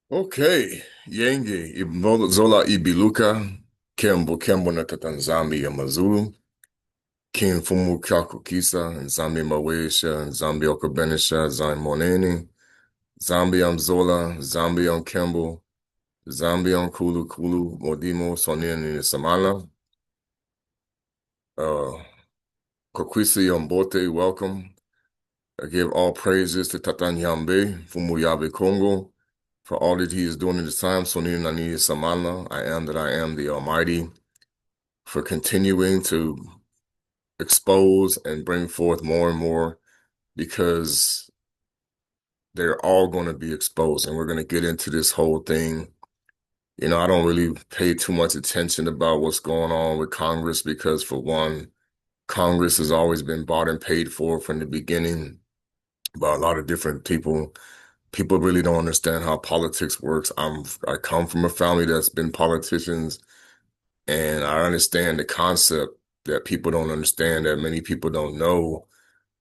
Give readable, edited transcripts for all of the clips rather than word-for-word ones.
Okay, Yenge, Zola Ibiluka, Kembo na Katanzambi ya Mazulu, King Fumu Kakukisa, Nzambi Mawesha, Nzambi Okabenisha, Zai Moneni, Zambi Zola, Zambi Kembo, Zambi Kulu Kulu, Modimo, Sonini Samala, uh, Kokwisi Mbote, welcome. I give all praises to Tatan Yambe, Fumu Yabe Kongo, for all that he is doing in this time. Sonini Nani Samala, I am that I am, the Almighty, for continuing to expose and bring forth more and more, because they're all going to be exposed. And we're going to get into this whole thing. I don't really pay too much attention about what's going on with Congress because, for one, Congress has always been bought and paid for from the beginning by a lot of different people. People really don't understand how politics works. I come from a family that's been politicians, and I understand the concept that people don't understand, that many people don't know.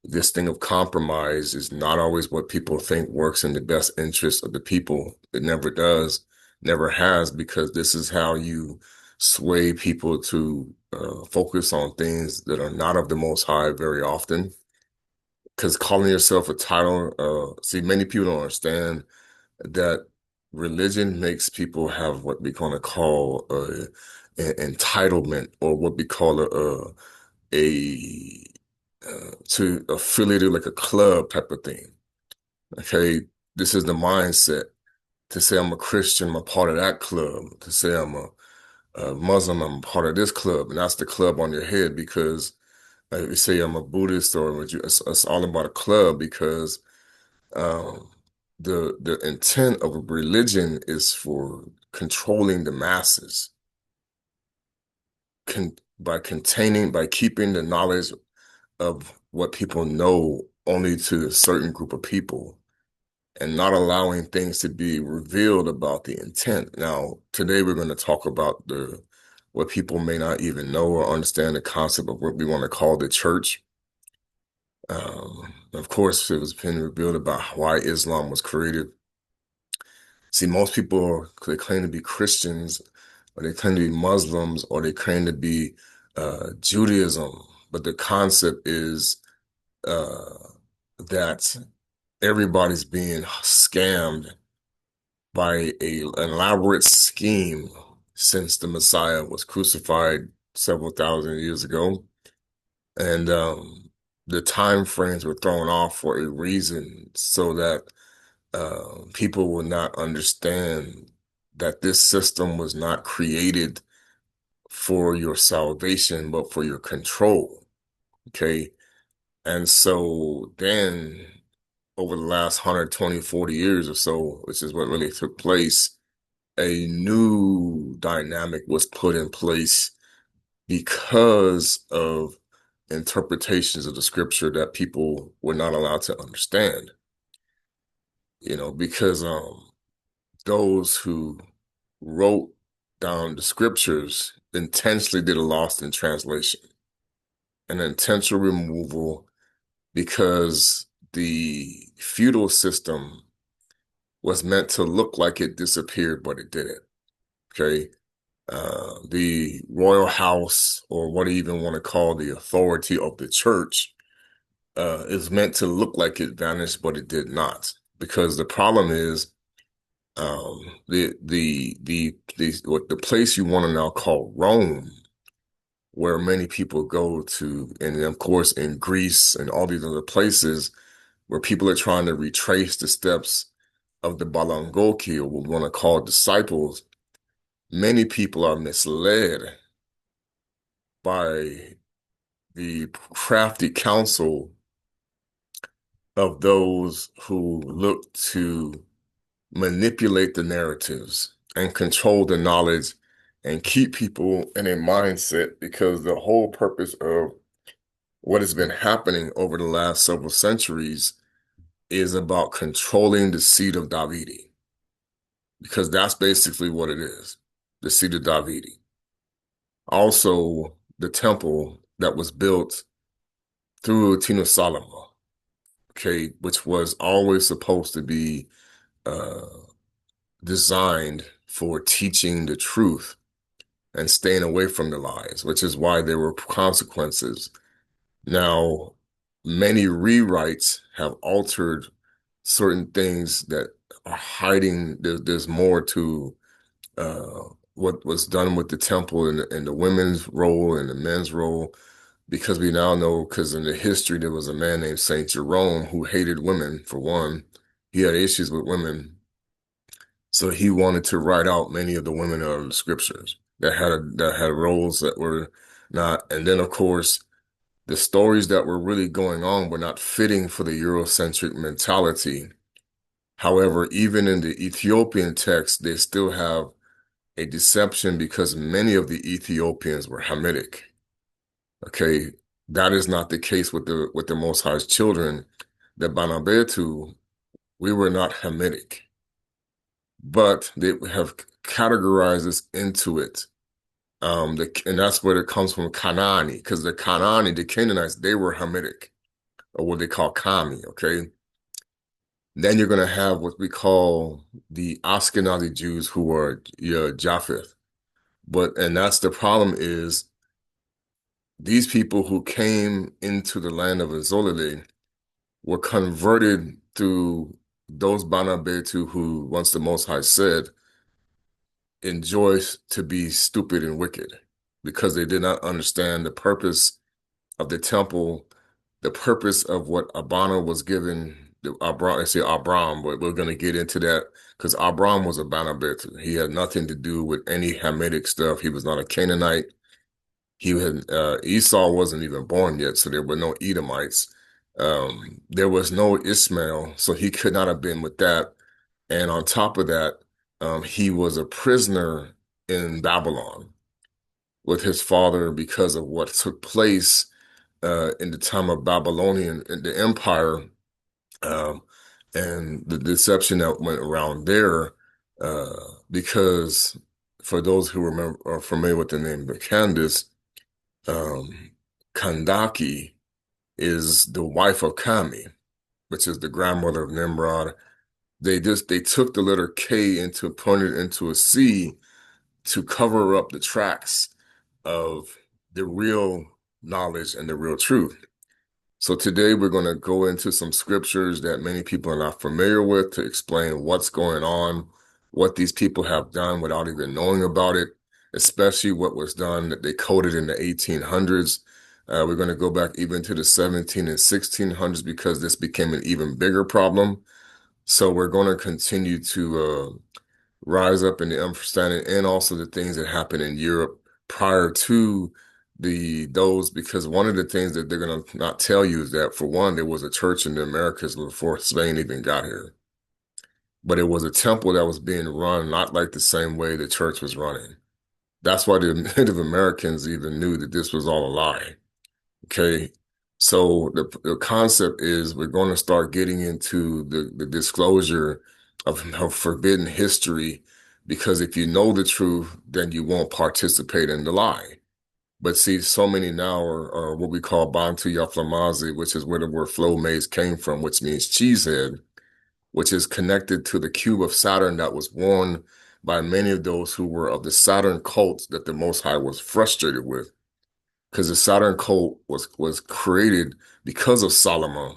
This thing of compromise is not always what people think works in the best interest of the people. It never does, never has, because this is how you sway people to focus on things that are not of the Most High very often. Because calling yourself a title, see, many people don't understand that religion makes people have what we kind of call an entitlement, or what we call a to affiliated like a club type of thing. Okay, this is the mindset to say I'm a Christian, I'm a part of that club. To say I'm a Muslim, I'm a part of this club, and that's the club on your head. Because if you say I'm a Buddhist, or it's all about a club, because um, the intent of a religion is for controlling the masses, by keeping the knowledge of what people know only to a certain group of people, and not allowing things to be revealed about the intent. Now, today we're going to talk about the what people may not even know or understand, the concept of what we want to call the church. Of course, it was been revealed about why Islam was created. See, most people, they claim to be Christians, or they claim to be Muslims, or they claim to be Judaism, but the concept is uh, that everybody's being scammed by an elaborate scheme since the Messiah was crucified several thousand years ago. And the time frames were thrown off for a reason, so that people will not understand that this system was not created for your salvation, but for your control. Okay. And so then, over the last 120, 40 years or so, which is what really took place, a new dynamic was put in place because of interpretations of the scripture that people were not allowed to understand. Because those who wrote down the scriptures intentionally did a lost in translation, an intentional removal, because the feudal system was meant to look like it disappeared, but it didn't. Okay. The royal house, or what do you even want to call the authority of the church, is meant to look like it vanished, but it did not. Because the problem is, what the place you want to now call Rome, where many people go to, and of course in Greece and all these other places where people are trying to retrace the steps of the Balangoki, or what we want to call disciples. Many people are misled by the crafty counsel of those who look to manipulate the narratives and control the knowledge and keep people in a mindset, because the whole purpose of what has been happening over the last several centuries is about controlling the seed of Davidi, because that's basically what it is, the seed of Davidi. Also, the temple that was built through Tino Salama, okay, which was always supposed to be uh, designed for teaching the truth and staying away from the lies, which is why there were consequences. Now, many rewrites have altered certain things that are hiding. There's more to uh, what was done with the temple and the women's role and the men's role, because we now know, because in the history, there was a man named Saint Jerome who hated women, for one. He had issues with women. So he wanted to write out many of the women of the scriptures that had roles that were not. And then, of course, the stories that were really going on were not fitting for the Eurocentric mentality. However, even in the Ethiopian text, they still have a deception because many of the Ethiopians were Hamitic. Okay, that is not the case with the Most High's children. The Banabetu, we were not Hamitic, but they have categorized us into it. And that's where it comes from, Kanani, because the Kanani, the Canaanites, they were Hamitic, or what they call Kami, okay? Then you're going to have what we call the Ashkenazi Jews who are Japheth. And that's the problem is these people who came into the land of Azolile were converted through those Banabetu who, once the Most High said, enjoys to be stupid and wicked because they did not understand the purpose of the temple, the purpose of what Abana was given. I say Abram, but we're going to get into that because Abram was a Banabit. He had nothing to do with any Hamitic stuff. He was not a Canaanite. Esau wasn't even born yet, so there were no Edomites. There was no Ishmael, so he could not have been with that. And on top of that, he was a prisoner in Babylon with his father because of what took place in the time of Babylonian in the empire, um, and the deception that went around there. Uh, because for those who remember are familiar with the name Candace, um, Kandaki is the wife of Kami, which is the grandmother of Nimrod. They took the letter K into pointed into a C to cover up the tracks of the real knowledge and the real truth. So today we're going to go into some scriptures that many people are not familiar with to explain what's going on, what these people have done without even knowing about it, especially what was done that they coded in the 1800s. We're going to go back even to the 17 and 1600s because this became an even bigger problem. So we're going to continue to rise up in the understanding and also the things that happened in Europe prior to those, because one of the things that they're going to not tell you is that, for one, there was a church in the Americas before Spain even got here, but it was a temple that was being run not like the same way the church was running. That's why the Native Americans even knew that this was all a lie. Okay. So the concept is we're going to start getting into the disclosure of forbidden history, because if you know the truth, then you won't participate in the lie. But see, so many now are what we call Bantu Yaflamazi, which is where the word flow maize came from, which means cheesehead, which is connected to the cube of Saturn that was worn by many of those who were of the Saturn cult that the Most High was frustrated with, because the Saturn cult was created because of Solomon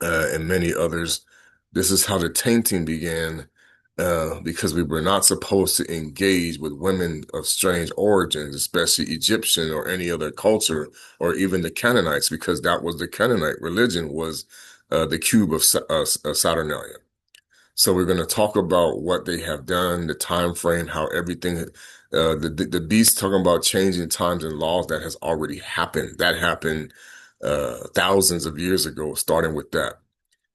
and many others. This is how the tainting began, because we were not supposed to engage with women of strange origins, especially Egyptian or any other culture, or even the Canaanites, because that was the Canaanite religion, was the cube of Saturnalia. So we're going to talk about what they have done, the time frame, how everything, the beast talking about changing times and laws that has already happened. That happened thousands of years ago, starting with that.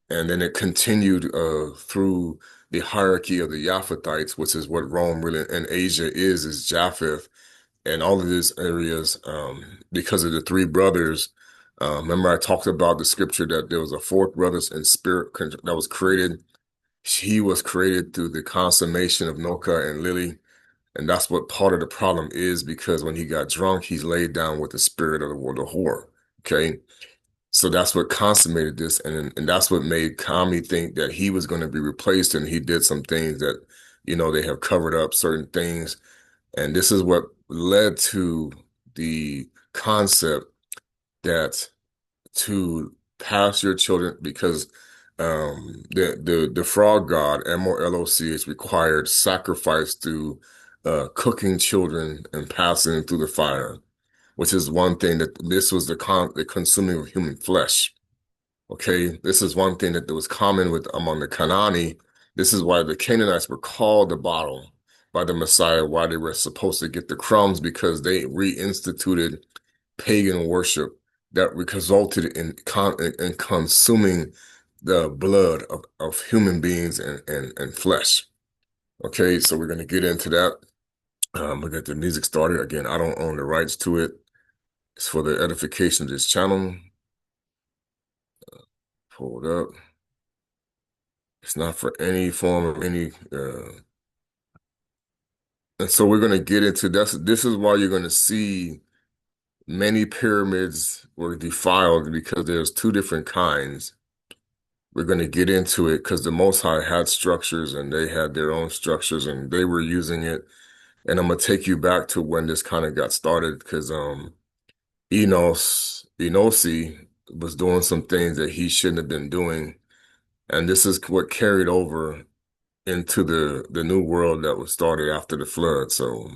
And then it continued through the hierarchy of the Japhethites, which is what Rome really and Asia is Japheth, and all of these areas, because of the three brothers. Remember, I talked about the scripture that there was a fourth brothers in spirit that was created. He was created through the consummation of Noka and Lily. And that's what part of the problem is, because when he got drunk, he's laid down with the spirit of the world of whore. Okay. So that's what consummated this. And that's what made Kami think that he was going to be replaced. And he did some things that they have covered up certain things. And this is what led to the concept that to pass your children, because the frog god MOLOC required sacrifice through cooking children and passing them through the fire, which is one thing that this was the consuming of human flesh. Okay, this is one thing that was common with among the Canaani. This is why the Canaanites were called the bottle by the Messiah, why they were supposed to get the crumbs, because they reinstituted pagan worship that resulted in consuming the blood of human beings and flesh. Okay, so we're going to get into that. We'll get the music started. Again, I don't own the rights to it. It's for the edification of this channel. Pull it up. It's not for any form of any. And so we're going to get into this. This is why you're going to see many pyramids were defiled, because there's two different kinds. We're going to get into it because the Most High had structures and they had their own structures and they were using it. And I'm going to take you back to when this kind of got started, because Enosi was doing some things that he shouldn't have been doing. And this is what carried over into the new world that was started after the flood. So,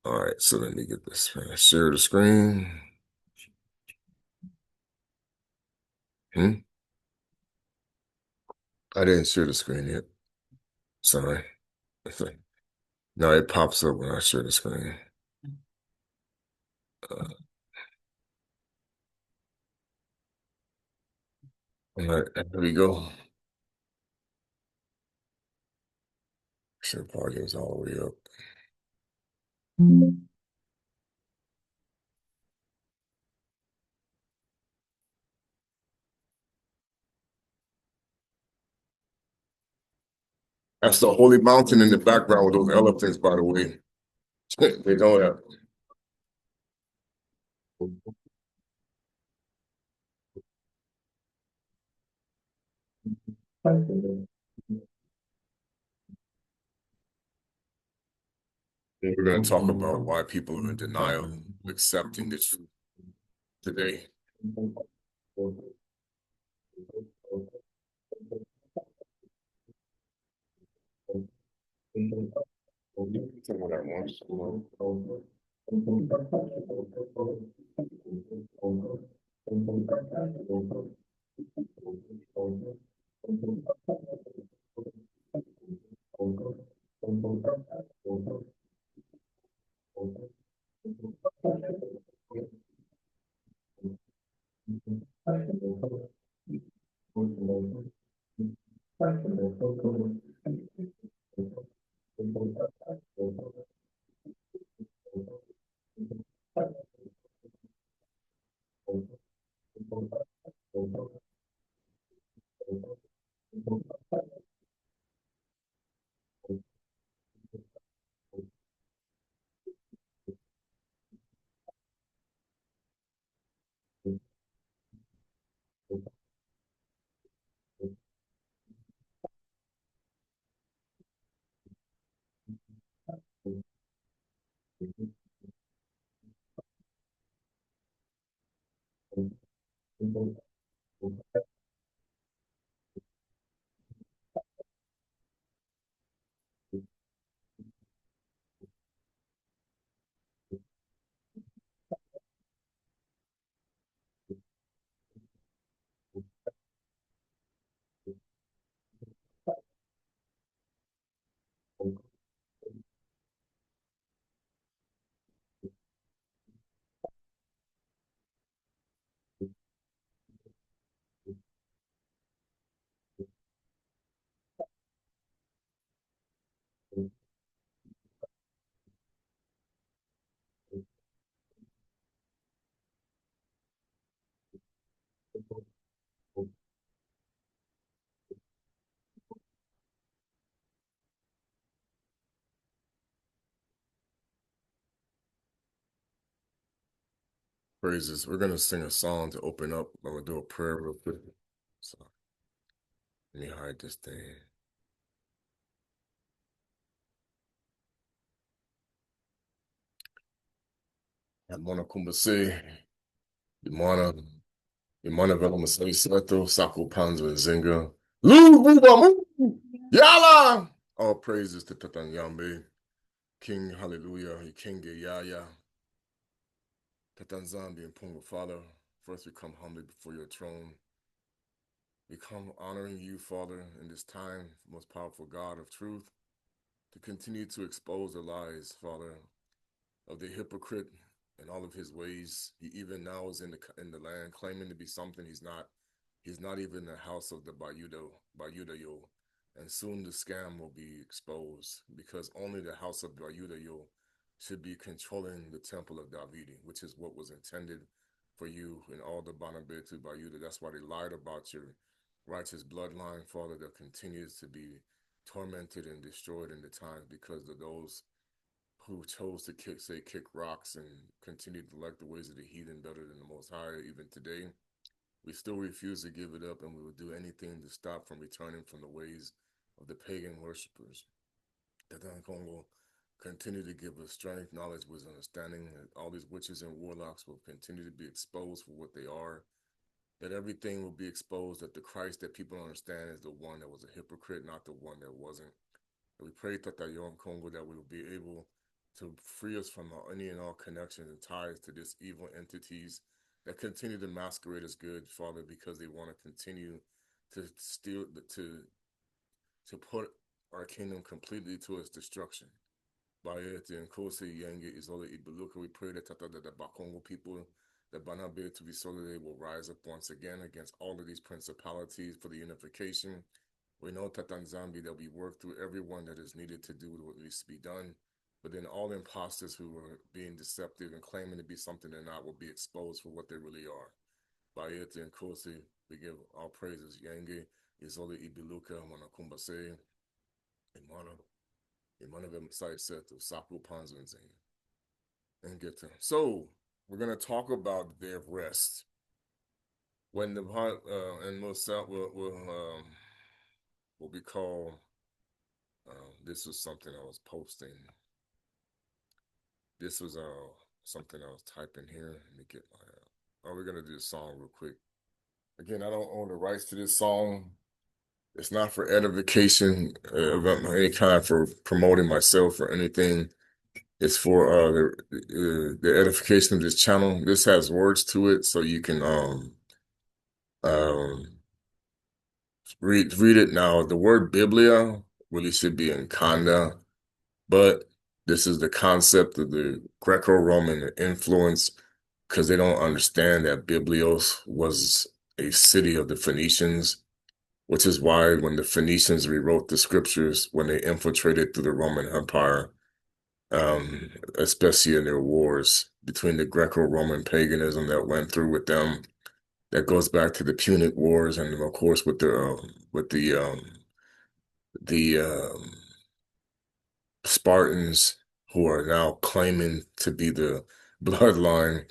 all right, so let me get this. Share the screen. Hmm? I didn't share the screen yet. Sorry. No, it pops up when I share the screen. Uh, all right, there we go. Share volume's all the way up. That's the holy mountain in the background with those elephants, by the way. They don't have. We're going to talk about why people are in denial of accepting this today. Someone at once. Praises. We're going to sing a song to open up. I'm going to do a prayer real quick. So let me hide this thing. Mwana kumbase, imana, imana vela masai sato, sako panzo and zinga. Buba mu, yala! All praises to Tatan Yambe, King Hallelujah, King Yaya, Tatan Zambi and Punga Father. First we come humbly before your throne. We come honoring you, Father, in this time, most powerful God of truth, to continue to expose the lies, Father, of the hypocrite and all of his ways. He even now is in the land claiming to be something he's not. He's not even in the house of the Bayudayo. And soon the scam will be exposed because only the house of Bayudayo should be controlling the temple of Davidi, which is what was intended for you and all the Banabetu Bayuda. That's why they lied about your righteous bloodline, Father, that continues to be tormented and destroyed in the times because of those who chose to kick rocks and continue to elect the ways of the heathen better than the Most High. Even today, we still refuse to give it up, and we will do anything to stop from returning from the ways of the pagan worshippers. That Congo continue to give us strength, knowledge, wisdom, understanding, that all these witches and warlocks will continue to be exposed for what they are, that everything will be exposed, that the Christ that people understand is the one that was a hypocrite, not the one that wasn't. And we pray that Yom Congo that we will be able to free us from any and all connections and ties to these evil entities that continue to masquerade as good, Father, because they want to continue to steal, to put our kingdom completely to its destruction. By it, and Kose Yenge Isola Ibeluka, we pray that the Bakongo people, the Banabe to be solid, will rise up once again against all of these principalities for the unification. We know Tatanzambi that we work through everyone that is needed to do what needs to be done. But then all imposters who are being deceptive and claiming to be something they're not will be exposed for what they really are. Bayete and Kosi, we give all praises. Yange, Izole Ibiluka, Manakumbase, Imana Vemsai Seto, Saku Panzo and Zane. And get them. So we're gonna talk about their rest. When the and will be called. This was something I was posting. This was something I was typing here. Let me get my. We're gonna do the song real quick. Again, I don't own the rights to this song. It's not for edification of any kind, for promoting myself or anything. It's for the edification of this channel. This has words to it, so you can um read it now. The word Biblia really should be in Kanda, but this is the concept of the Greco-Roman influence because they don't understand that Biblios was a city of the Phoenicians, which is why when the Phoenicians rewrote the scriptures, when they infiltrated through the Roman Empire, especially in their wars between the Greco-Roman paganism that went through with them, that goes back to the Punic Wars, and of course with the Spartans, who are now claiming to be the bloodline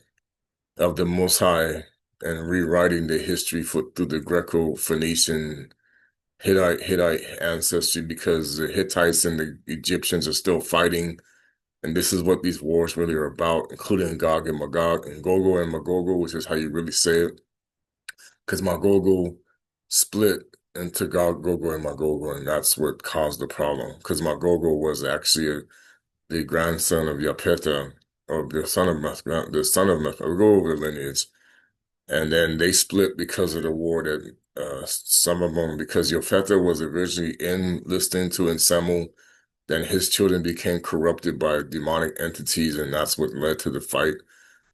of the Most High and rewriting the history through the Greco-Phoenician Hittite ancestry, because the Hittites and the Egyptians are still fighting. And this is what these wars really are about, including Gog and Magog, and Gogo and Magogo, which is how you really say it. Because Magogo split into Gog, Gogo, and Magogo, and that's what caused the problem. Because Magogo was actually the grandson of Yapeta, or the son of Meth. We'll go over the lineage. And then they split because of the war that some of them, because Yofeta was originally listening to Nsemu, then his children became corrupted by demonic entities, and that's what led to the fight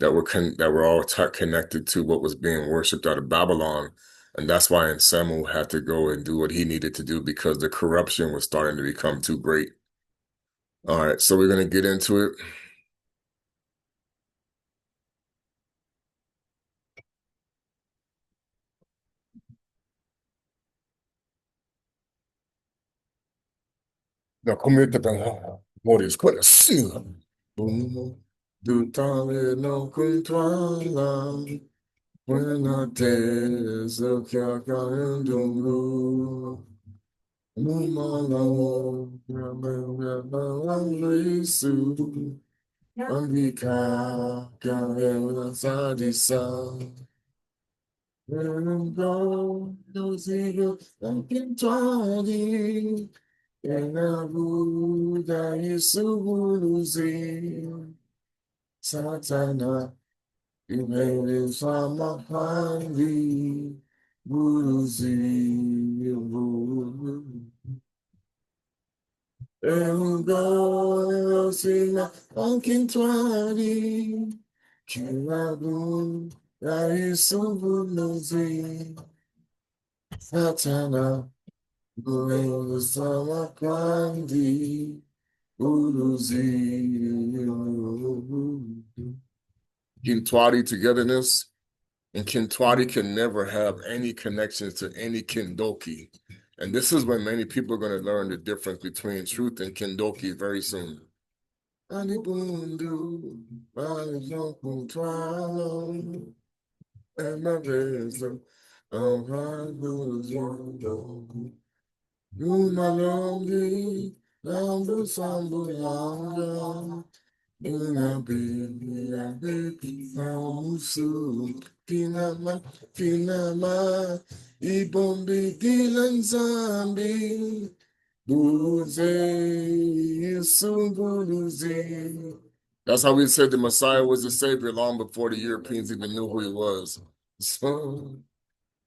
that were all connected to what was being worshipped out of Babylon. And that's why Nsemu had to go and do what he needed to do because the corruption was starting to become too great. All right, so we're going to get into it. No, comunque Moris quella sì. Duttare no controlla, quella tesa che accadendo. Andika, Kavela Sadisa, Go, Dosigo, Dunkin' Twadi, Enabuda, Yisubuzi, Satana, Ibele Samahandi, Buzi, Ego, Sina, Dunkin' Twadi, Kirabu, Yisubuzi, Satana, Ibele Samahandi, Buzi, Kintwadi togetherness, and Kintwadi can never have any connections to any Kindoki. And this is when many people are going to learn the difference between truth and Kindoki very soon. Anibundu, Balizokuntwalo, Emabezo, Ahabuzo, Umalongi, Lambu Sambu Langa, Pinama, Pinama, Ibombi Dilan Zambi, Buze, Sumbuze. That's how we said the Messiah was the Savior long before the Europeans even knew who he was. So,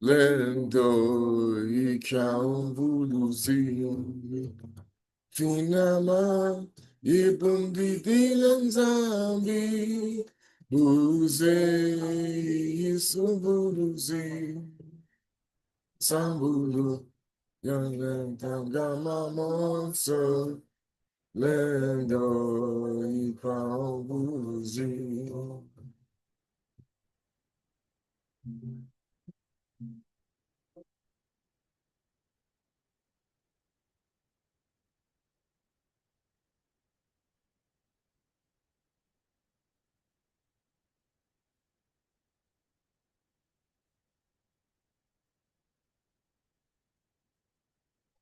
Lendo, Ikaumbuzi. Finama, ibundi dilan zambi, buze, isubuluzi, sambulu, yangama monso, lendo, ipaubuzi.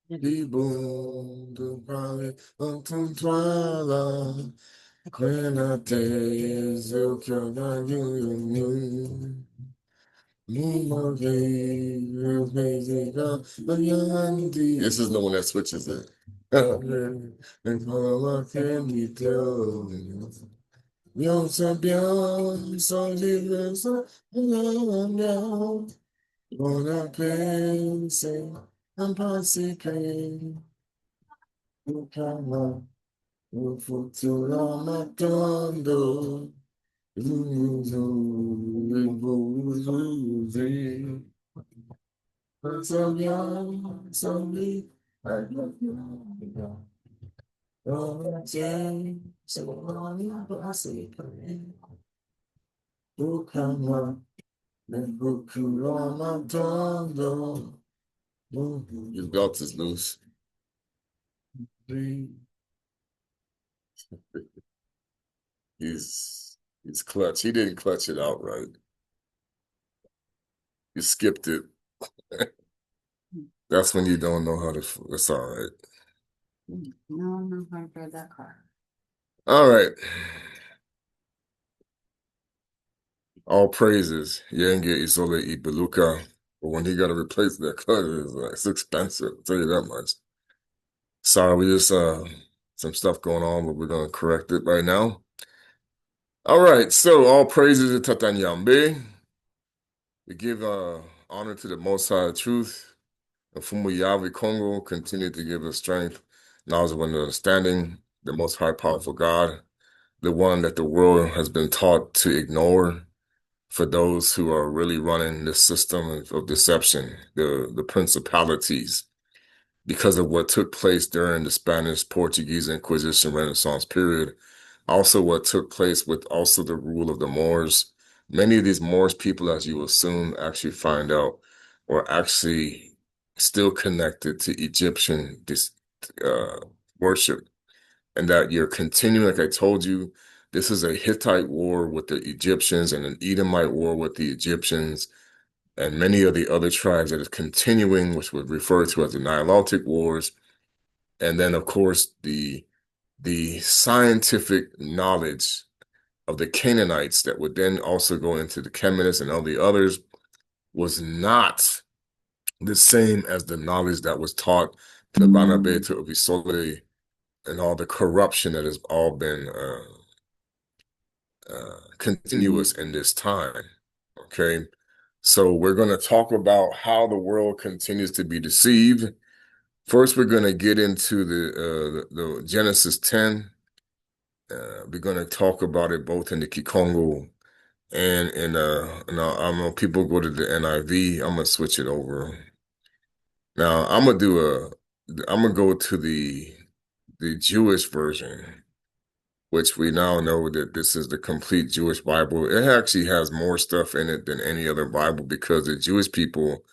Ibundo pale, antuntwala, quena tezo que eu ganho. This is the one that switches it. Bien, c'est bien, sans vivre, sans bien. On a pensé, un passé que, au calme, au futur, m'attendons. His belt is loose. He's clutch. He didn't clutch it outright. He skipped it. That's when you don't know how to. It's all right. No, I read that card. All right. All praises. Yenge Isole Ibeluka. But when he got to replace that cut, it's expensive. I'll tell you that much. Sorry, we just some stuff going on, but we're gonna correct it right now. All right, so all praises to Tatanyambe. We give honor to the Most High Truth. And Fumu Yahweh Kongo continue to give us strength, knowledge, and understanding. The Most High Powerful God, the one that the world has been taught to ignore. For those who are really running this system of deception, the principalities, because of what took place during the Spanish, Portuguese, Inquisition, Renaissance period, also what took place with also the rule of the Moors. Many of these Moors people, as you assume, actually find out, were actually still connected to Egyptian worship, and that you're continuing, like I told you, this is a Hittite war with the Egyptians and an Edomite war with the Egyptians and many of the other tribes that is continuing, which would refer to as the Nilotic Wars. And then, of course, the scientific knowledge of the Canaanites that would then also go into the Cheminists and all the others was not the same as the knowledge that was taught to the Banabe, to Obisole, and all the corruption that has all been continuous in this time. Okay. So we're going to talk about how the world continues to be deceived. First, we're going to get into the Genesis 10. We're going to talk about it both in the Kikongo and I know people go to the NIV. I'm gonna switch it over. Now I'm gonna go to the Jewish version, which we now know that this is the complete Jewish Bible. It actually has more stuff in it than any other Bible because the Jewish people,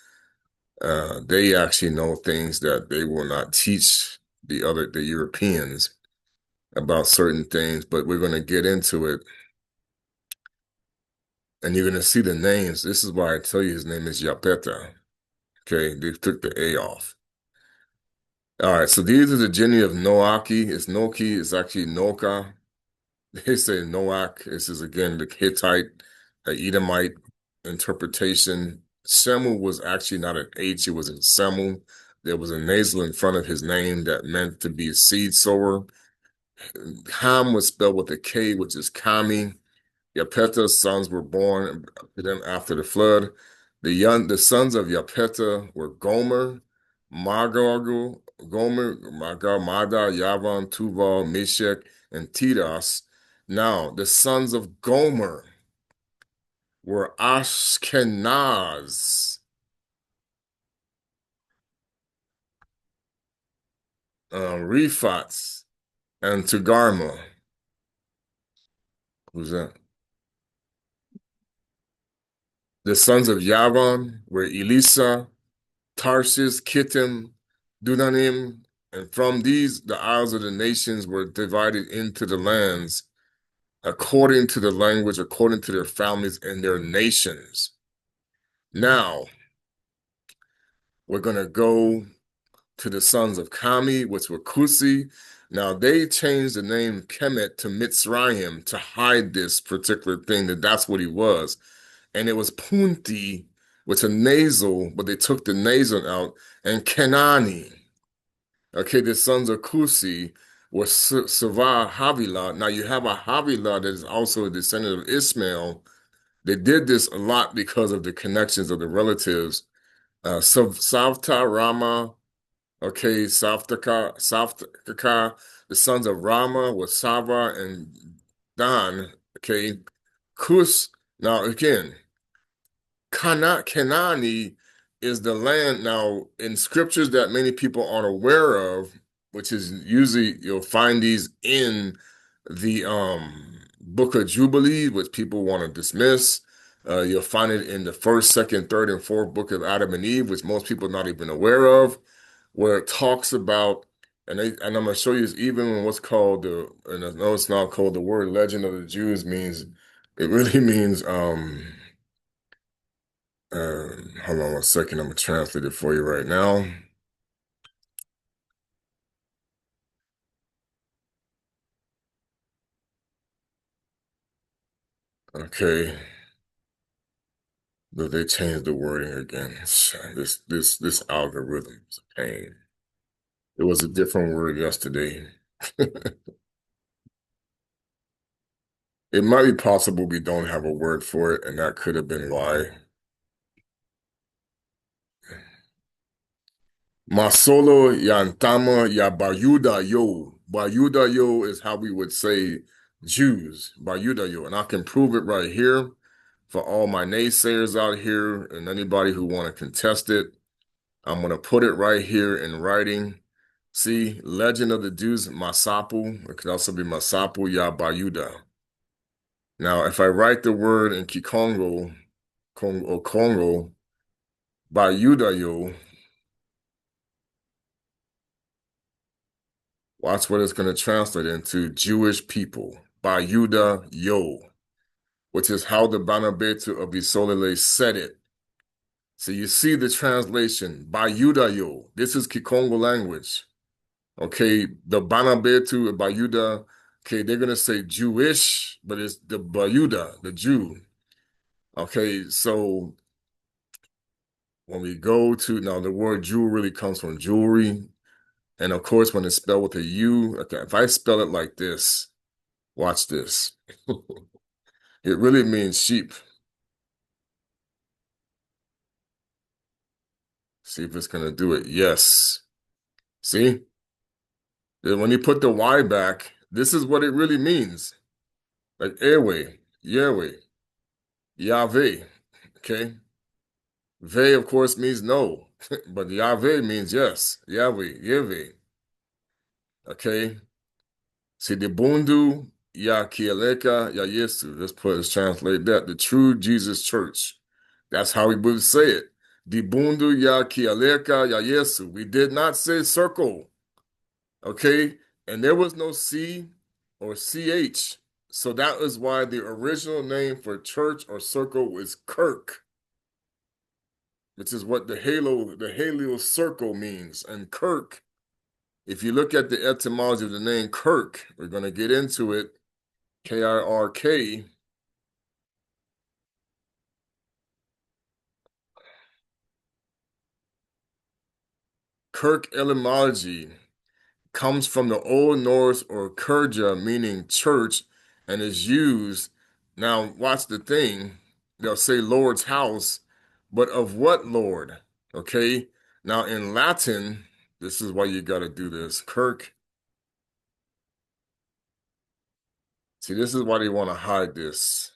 they actually know things that they will not teach the Europeans about certain things, but we're going to get into it and you're going to see the names. This is why I tell you his name is Yapeta. Okay, they took the A off. All right, so these are the genie of Noaki. It's Noki, it's actually Noka. They say Noach. This is again the Hittite, Edomite interpretation. Semu was actually not an H, it was a Semu. There was a nasal in front of his name that meant to be a seed sower. Ham was spelled with a K, which is Kami. Yapeta's sons were born to them after the flood. The sons of Yapeta were Gomer, Magar, Mada, Yavan, Tuval, Meshech, and Tiras. Now, the sons of Gomer were Ashkenaz, Rifats, and Tugarma. Who's that? The sons of Yavan were Elisa, Tarshish, Kittim, Dunanim, and from these the isles of the nations were divided into the lands according to the language, according to their families and their nations. Now, we're going to go to the sons of Kami, which were Kusi. Now, they changed the name Kemet to Mitzrayim to hide this particular thing, that's what he was. And it was Punti, which a nasal, but they took the nasal out, and Kenani. Okay, the sons of Kusi were Savah Havilah. Now you have a Havilah that is also a descendant of Ishmael. They did this a lot because of the connections of the relatives. Savta, Rama, okay, Saftaka, the sons of Rama were Sava and Dan, okay. Kus, now again, Kanani is the land now in scriptures that many people aren't aware of, which is usually you'll find these in the Book of Jubilee, which people want to dismiss. You'll find it in the first, second, third, and fourth book of Adam and Eve, which most people are not even aware of, where it talks about, and I'm going to show you, even in what's called and I know it's not called the word legend of the Jews means, it really means hold on one second. I'm gonna translate it for you right now. Okay, but they changed the wording again. This algorithm is a pain. It was a different word yesterday. It might be possible we don't have a word for it, and that could have been why. Masolo yantama ya bayuda yo. Bayuda yo is how we would say Jews. Bayuda yo, and I can prove it right here for all my naysayers out here and anybody who want to contest it. I'm going to put it right here in writing. See, Legend of the Jews, Masapu. It could also be Masapu ya Bayuda. Now, if I write the word in Kikongo, Congo, Bayuda yo, watch what it's going to translate into Jewish people. Bayuda yo, which is how the Banabetu of Isolele said it. So you see the translation, Bayuda yo. This is Kikongo language. Okay, the Banabetu Bayuda Okay, they're gonna say Jewish, but it's the Bayuda, the Jew. Okay, so when we go to now, the word Jew really comes from jewelry, and of course, when it's spelled with a U, okay, if I spell it like this, watch this. It really means sheep. See if it's gonna do it. Yes. See? Then when you put the Y back, this is what it really means. Like airway, Yahweh, Yahweh. Okay? Ve, of course, means no, but Yahweh means yes. Yahweh, Yahweh. Okay? See, the bundu ya kieleka ya Yesu. Let's translate that. The true Jesus church. That's how we would say it. The bundu ya kieleka ya Yesu. We did not say circle. Okay? And there was no C or CH. So that is why the original name for church or circle was Kirk, which is what the halo circle means. And Kirk, if you look at the etymology of the name Kirk, we're going to get into it. Kirk. Kirk etymology comes from the Old Norse or Kurja, meaning church, and is used. Now, watch the thing. They'll say Lord's house, but of what Lord? Okay. Now, in Latin, this is why you got to do this. Kirk. See, this is why they want to hide this.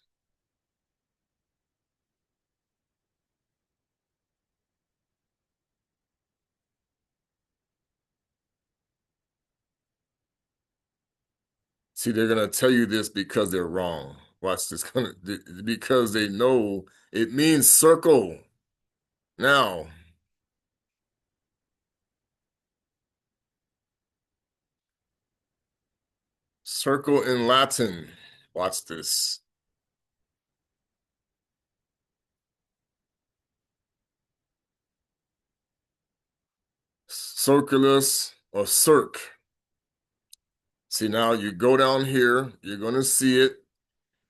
See, they're going to tell you this because they're wrong. Watch this. Because they know it means circle. Now, circle in Latin. Watch this. Circulus or circ. See, now you go down here, you're going to see it.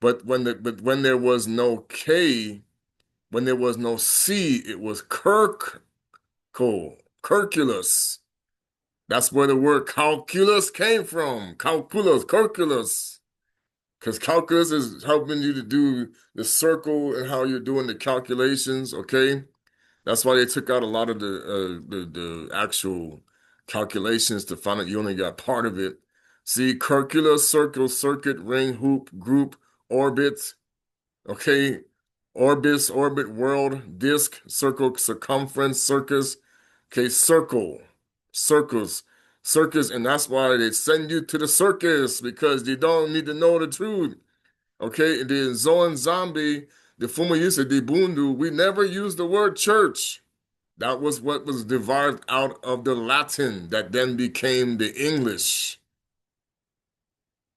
But when there was no K, when there was no C, it was Curculus. That's where the word calculus came from. Calculus. Because calculus is helping you to do the circle and how you're doing the calculations, okay? That's why they took out a lot of the actual calculations to find out you only got part of it. See, calculus, circle, circuit, ring, hoop, group, orbit, okay? Orbis, orbit, world, disk, circle, circumference, circus, okay? Circus, and that's why they send you to the circus because you don't need to know the truth. Okay, the Zoan Zombie, the Fumayusa, the Bundu, we never used the word church. That was what was derived out of the Latin that then became the English.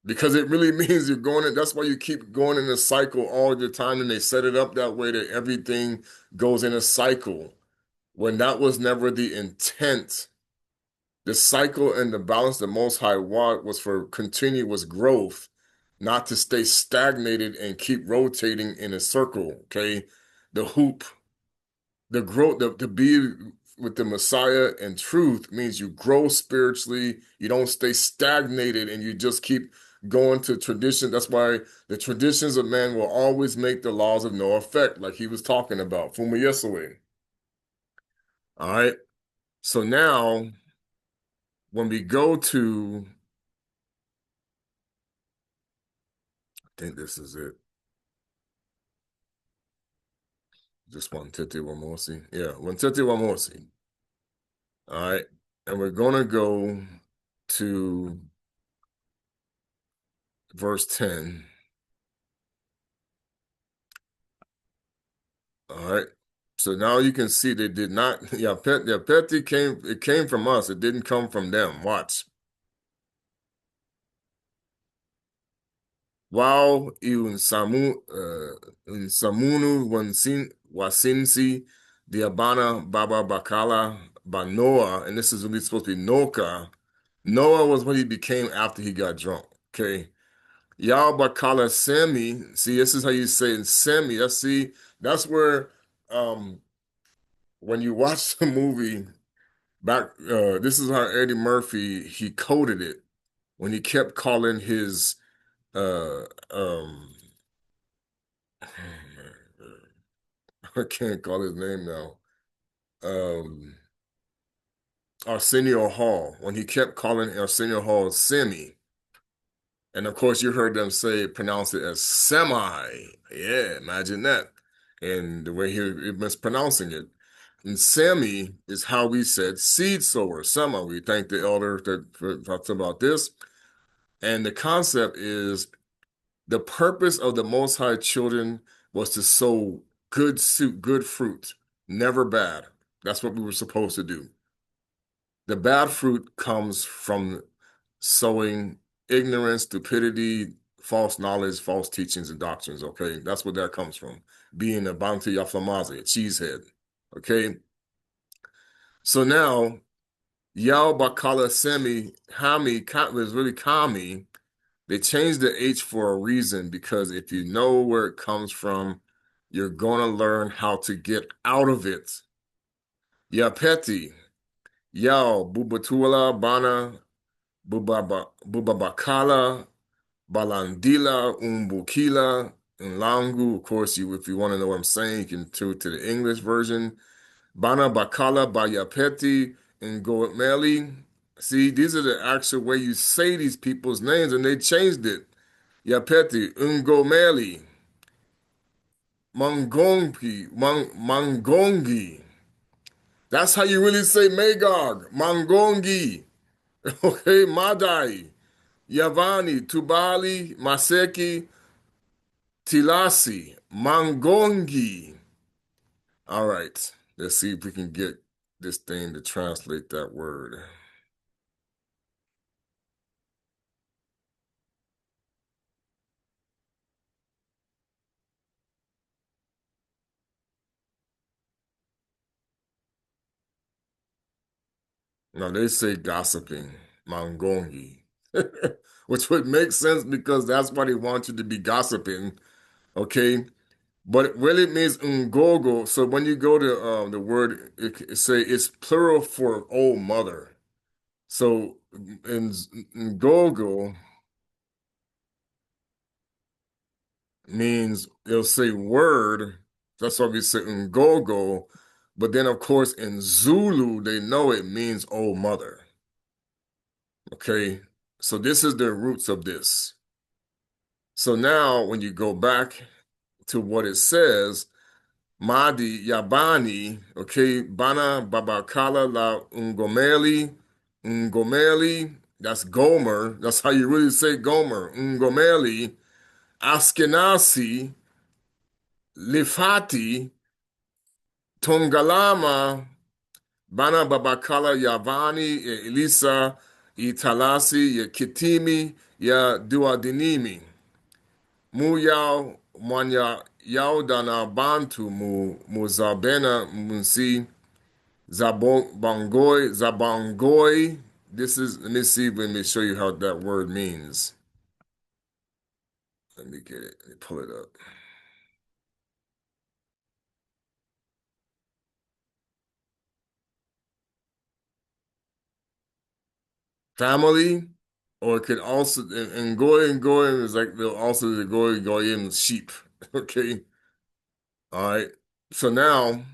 Because it really means you're going in, that's why you keep going in a cycle all the time, and they set it up that way that everything goes in a cycle. When that was never the intent. The cycle and the balance the Most High want was for continuous growth, not to stay stagnated and keep rotating in a circle, okay? The hoop, the growth, to be with the Messiah and truth means you grow spiritually, you don't stay stagnated and you just keep going to tradition. That's why the traditions of man will always make the laws of no effect, like he was talking about. Fuma Yesaway. All right. So now when we go to, I think this is it. Just one Tete Wamosi. Yeah, one Tete Wamosi. All right. And we're going to go to verse 10. All right. So now you can see they did not, yeah, Peti came, it came from us. It didn't come from them. Watch. Wow, in Samunu Wasinsi, Diabana Baba Bakala Banoa, and this is really supposed to be Noka. Noah was what he became after he got drunk. Okay. Yabakala Semi. See, this is how you say in Semi. That's where when you watch the movie back, this is how Eddie Murphy he coded it when he kept calling his uh um I can't call his name now. Um Arsenio Hall, when he kept calling Arsenio Hall Semi. And of course, you heard them pronounce it as semi. Yeah, imagine that. And the way he mispronouncing it. And semi is how we said seed sower, semi. We thank the elder that talks about this. And the concept is the purpose of the Most High children was to sow good fruit, never bad. That's what we were supposed to do. The bad fruit comes from sowing ignorance, stupidity, false knowledge, false teachings and doctrines. Okay, that's where that comes from. Being a bounty yaflamazi, a cheesehead. Okay, so now Yao Bakala Semi Hami was really Kami. They changed the H for a reason because if you know where it comes from, you're gonna learn how to get out of it. Yapeti, Yao Bubatuala Bana Bubabakala Balandila, Umbukila, and Langu. Of course, if you want to know what I'm saying, you can turn to the English version. Bana Bakala, Bayapeti, and Goetmeli. See, these are the actual way you say these people's names, and they changed it. Yapeti, Ungomeli, Mangongi. That's how you really say Magog. Mangongi. Okay, Madai. Yavani, Tubali, Maseki, Tilasi, Mangongi. All right, let's see if we can get this thing to translate that word. Now they say gossiping, Mangongi, which would make sense because that's why they want you to be gossiping, okay? But it really means ungogo. So when you go to the word, it say it's plural for old mother. So in ngogo means it'll say word. That's why we say ngogo. But then, of course, in Zulu, they know it means old mother. Okay. So this is the roots of this. So now when you go back to what it says, Madi Yabani, okay, Bana Babakala La Ungomeli, that's Gomer. That's how you really say Gomer. Ungomeli, Askenazi, Lifati, Tongalama, Bana Babakala Yavani, Elisa, Italasi, ya Kitimi, ya Duadinimi, Muyao, Mwanya Yaudana Bantu, Muzabena, Munsi, Zabangoi. Let me see, let me show you how that word means. Let me get it, let me pull it up. Family, or it could also and goy is like they'll also the goy in sheep. Okay. All right. So now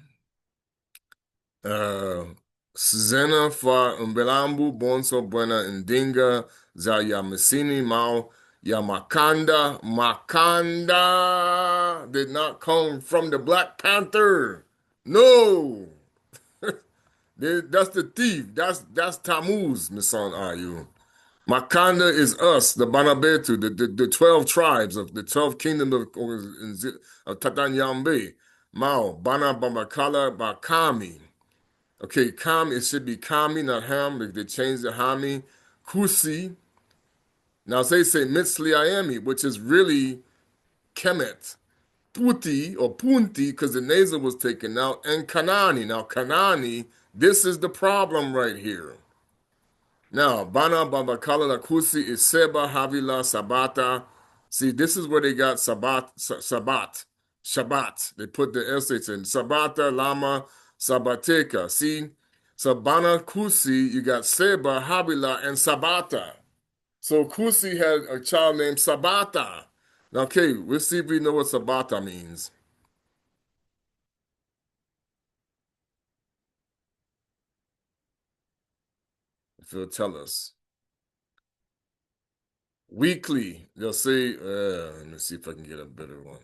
uh Zena fa umbelambu bonso buena indinga za ya mesini mau ya Makanda did not come from the Black Panther. No. That's the thief. That's Tammuz, Misan Ayu. Makanda is us, the Banabetu, the 12 tribes of the 12 kingdoms of Tatanyambe. Mao, Bana Bamakala Bakami. Okay, Kami, it should be Kami, not Ham. They changed the Hami. Kusi. Now they say Mitzli Ayemi, which is really Kemet. Puti or Punti, because the nasal was taken out. And Kanani. Now, Kanani, this is the problem right here. Now, Bana Babakala Nakusi is Seba Havila Sabata. See, this is where they got Shabbat. They put the SH in Sabata, Lama, Sabateka. See, Sabana Kusi, you got Seba, Havila, and Sabata. So Kusi had a child named Sabata. Now, okay, we'll see if we know what Sabata means. If it'll tell us. Weekly, they'll say, let me see if I can get a better one.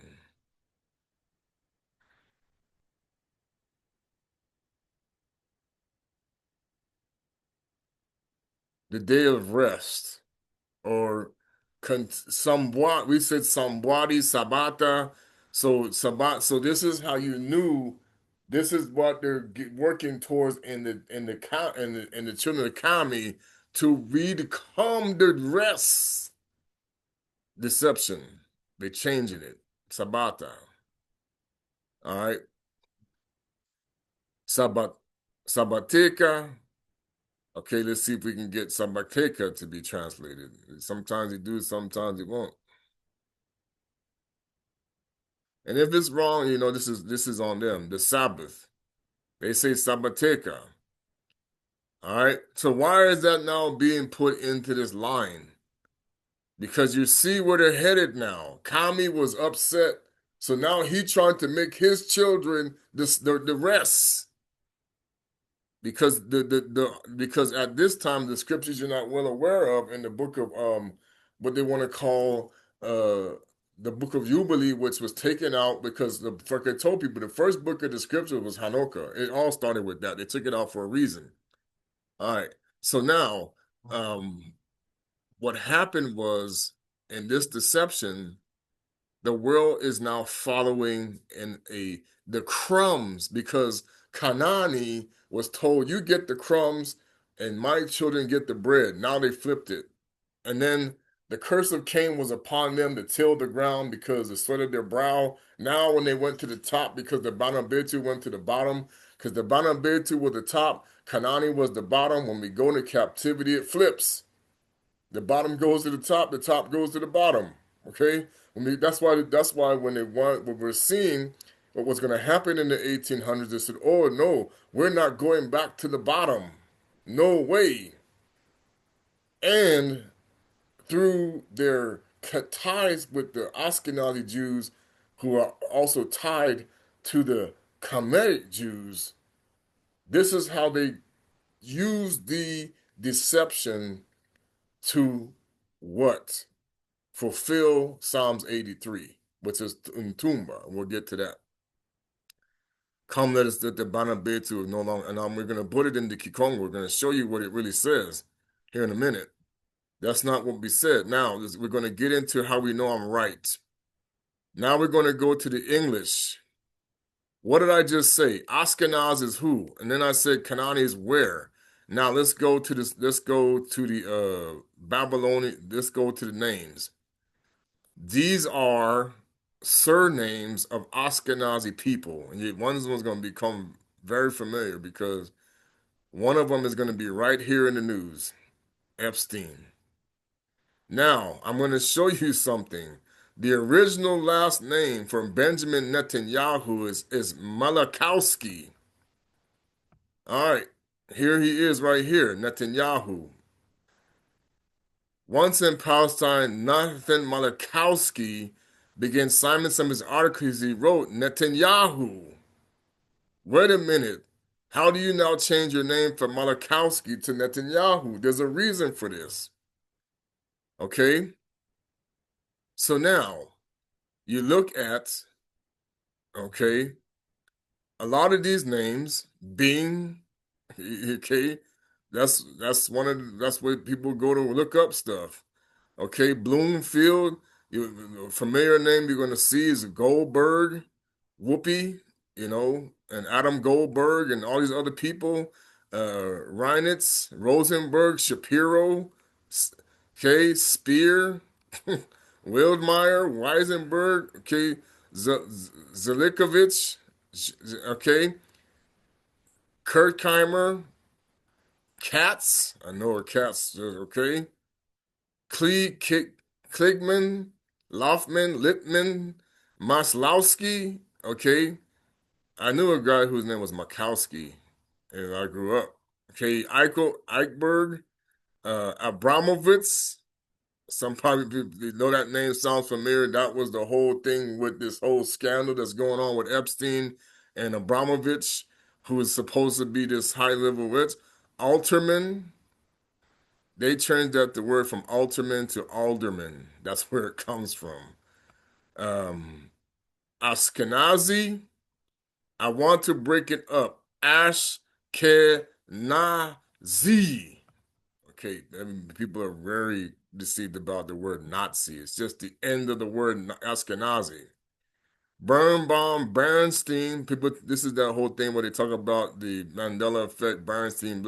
The day of rest, or somewhat, we said somwadi sabata. So sabat. So this is how you knew. This is what they're working towards in the children of Kami to become the rest. Deception. They changing it. Sabata. All right. Sabat. Sabateka. Okay, let's see if we can get Sabateka to be translated. Sometimes they do, sometimes they won't. And if it's wrong, this is on them. The Sabbath. They say Sabbateka. All right. So why is that now being put into this line? Because you see where they're headed now. Kami was upset. So now he trying to make his children the rest. Because because at this time the scriptures you're not well aware of in the book of what they want to call the book of Jubilee, which was taken out because the like I told people the first book of the scripture was Hanukkah. It all started with that. They took it out for a reason. All right. So now um what happened was in this deception, the world is now following in the crumbs because Kanani was told, you get the crumbs and my children get the bread. Now they flipped it. And then the curse of Cain was upon them to till the ground because the sweat of their brow. Now when they went to the top, because the Banabetu went to the bottom, because the Banabetu was the top, Kanani was the bottom. When we go into captivity, it flips. The bottom goes to the top goes to the bottom. Okay, that's why when they want what we're seeing, what was going to happen in the 1800s, they said, "Oh no, we're not going back to the bottom, no way." And through their ties with the Ashkenazi Jews, who are also tied to the Kemetic Jews, this is how they use the deception to what? Fulfill Psalms 83, which is Tumba. We'll get to that. Come, let us that the Banabetu no longer, and we're going to put it in the Kikongo. We're going to show you what it really says here in a minute. That's not what we said. Now, we're going to get into how we know I'm right. Now we're going to go to the English. What did I just say? Ashkenaz is who? And then I said Kanani is where? Now let's go to this. Let's go to the Babylonian. Let's go to the names. These are surnames of Ashkenazi people. And one of them is going to become very familiar because one of them is going to be right here in the news, Epstein. Now, I'm going to show you something. The original last name from Benjamin Netanyahu is Malakowski. All right, here he is right here, Netanyahu. Once in Palestine, Nathan Malakowski began signing some of his articles he wrote, Netanyahu. Wait a minute. How do you now change your name from Malakowski to Netanyahu? There's a reason for this. Okay? So now, you look at, okay, a lot of these names, Bing, okay, that's where people go to look up stuff. Okay, Bloomfield, familiar name you're going to see is Goldberg, Whoopi, and Adam Goldberg and all these other people, Reinitz, Rosenberg, Shapiro, okay, Spear, Wildmeyer, Weisenberg, okay, Zelikovich, okay, Kurtheimer, Cats, I know are cats, okay. Klee, Kligman, Loftman, Littman, Maslowski, okay. I knew a guy whose name was Makowski, and I grew up. Okay, Eichberg, Abramovitz. Some probably people know that name sounds familiar. That was the whole thing with this whole scandal that's going on with Epstein and Abramovich, who is supposed to be this high level rich. Alterman, they changed that the word from Alterman to Alderman. That's where it comes from. Um, Ashkenazi, I want to break it up. Ashkenazi. Okay, I mean, people are very deceived about the word Nazi. It's just the end of the word Ashkenazi. Birnbaum, Bernstein. People, this is that whole thing where they talk about the Mandela effect. Bernstein,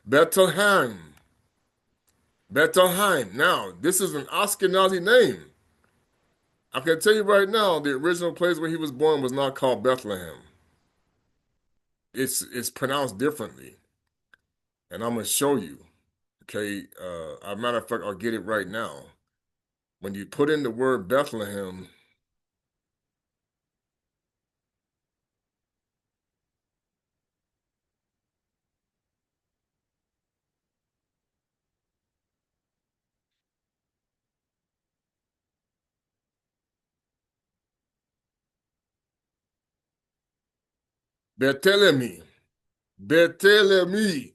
Bettelheim, Bettelheim. Now, this is an Ashkenazi name. I can tell you right now, the original place where he was born was not called Bethlehem. It's pronounced differently, and I'm gonna show you. Okay, as a matter of fact, I'll get it right now. When you put in the word Bethlehem, Bethelemi, Bethelemi.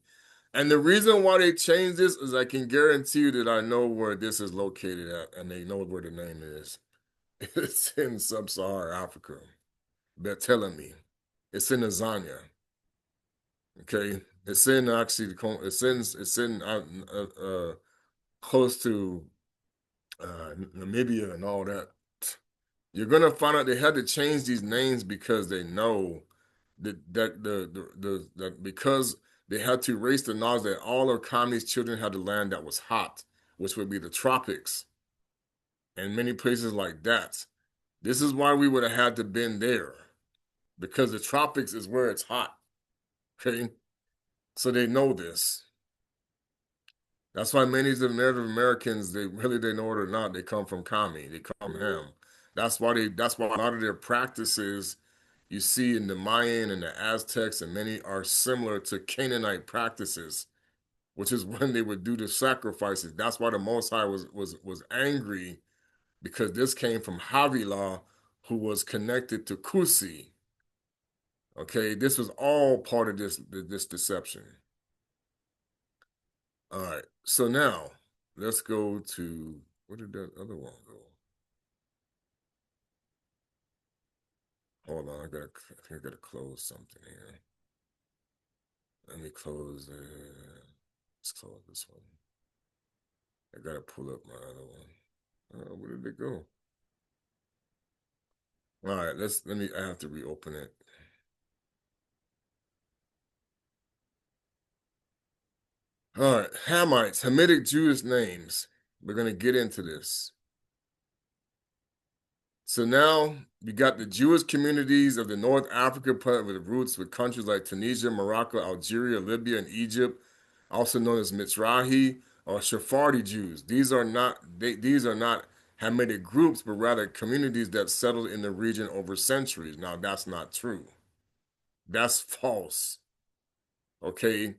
And the reason why they changed this is I can guarantee you that I know where this is located at, and they know where the name is. It's in sub-Saharan Africa. Bethelemi. It's in Azania. Okay, it's in actually it's in close to Namibia and all that. You're gonna find out they had to change these names because they know that because they had to erase the knowledge that all of Kami's children had a land that was hot, which would be the tropics and many places like that. This is why we would have had to been there because the tropics is where it's hot. Okay, so they know this. That's why many of the Native Americans, they know it or not, they come from Kami, they come from Ham. That's why a lot of their practices you see in the Mayan and the Aztecs and many are similar to Canaanite practices, which is when they would do the sacrifices. That's why the Most High was angry because this came from Havilah, who was connected to Kusi. Okay, this was all part of this deception. All right, so now let's go to where did that other one go? Hold on, I think I gotta close something here. Let me close. Let's close this one. I gotta pull up my other one. Where did it go? All right, let me. I have to reopen it. All right, Hamites, Hamitic Jewish names. We're gonna get into this. So now you got the Jewish communities of the North Africa with roots with countries like Tunisia, Morocco, Algeria, Libya, and Egypt, also known as Mizrahi or Sephardi Jews. These are not Hamitic groups, but rather communities that settled in the region over centuries. Now that's not true. That's false. Okay.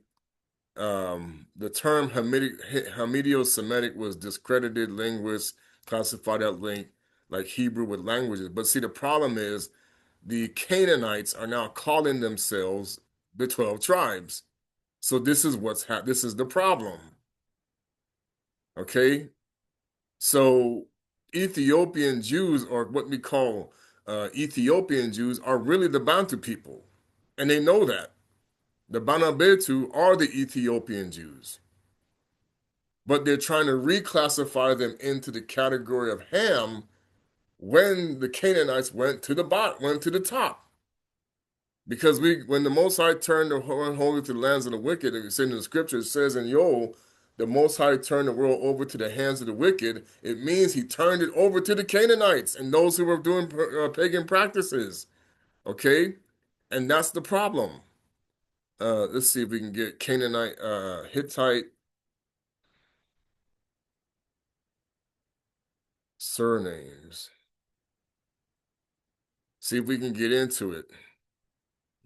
The term Hamidio-Semitic was discredited. Linguists classify that link like Hebrew with languages. But see, the problem is the Canaanites are now calling themselves the 12 tribes. So this is this is the problem. Okay? So Ethiopian Jews, or what we call Ethiopian Jews, are really the Bantu people. And they know that. The Banabetu are the Ethiopian Jews. But they're trying to reclassify them into the category of Ham when the Canaanites went to the top. Because when the Most High turned the holy to the lands of the wicked, it's in the scripture, it says in Joel, the Most High turned the world over to the hands of the wicked. It means he turned it over to the Canaanites and those who were doing pagan practices. Okay? And that's the problem. Let's see if we can get Canaanite, Hittite surnames. See if we can get into it.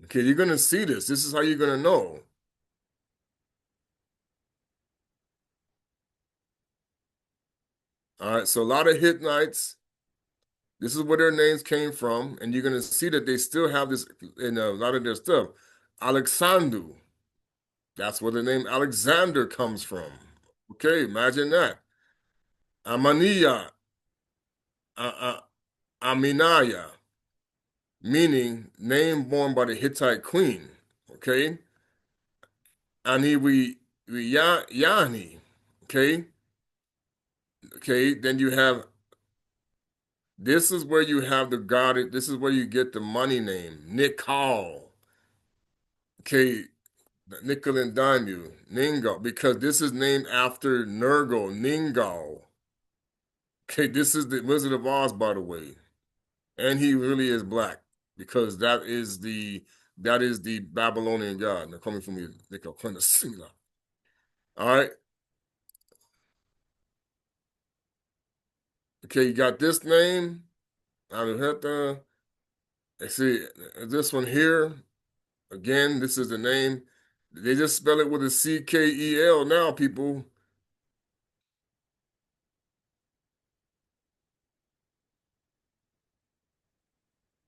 Okay, you're gonna see this. This is how you're gonna know. All right, so a lot of Hittites, this is where their names came from, and you're gonna see that they still have this in a lot of their stuff. Alexandu, that's where the name Alexander comes from. Okay, imagine that. Amaniya, Aminaya, meaning name born by the Hittite queen. Okay, Yani. Okay, okay. Then you have this is where you have the god. This is where you get the money name Nikal. Okay, nickel and dime you Ningal because this is named after Nergal Ningal. Okay, this is the Wizard of Oz, by the way, and he really is black because that is the Babylonian god. Now coming from you, Nickel, all right. Okay, you got this name. Anuheta. I see this one here. Again, this is the name. They just spell it with a C-K-E-L now, people.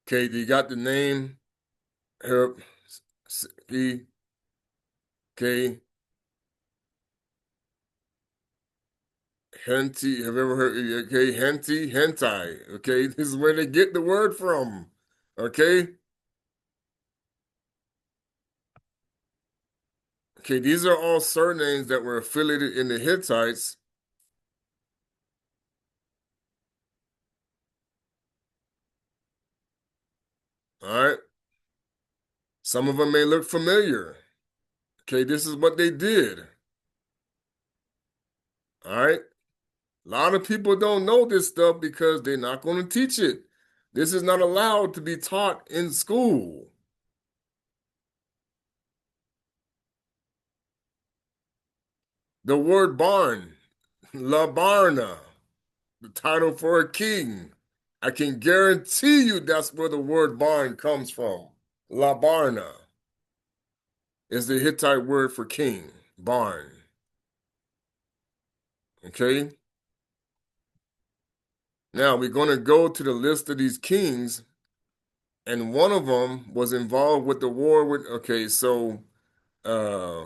Okay, you got the name. Herb, E, K, Henty. Have you ever heard? Okay, Henty, Hentai. Okay, this is where they get the word from. Okay, okay, these are all surnames that were affiliated in the Hittites. All right, some of them may look familiar. Okay, this is what they did. All right. A lot of people don't know this stuff because they're not going to teach it. This is not allowed to be taught in school. The word barn, La Barna, the title for a king. I can guarantee you that's where the word barn comes from. La Barna is the Hittite word for king, barn. Okay? Now we're going to go to the list of these kings, and one of them was involved with the war with, okay, so uh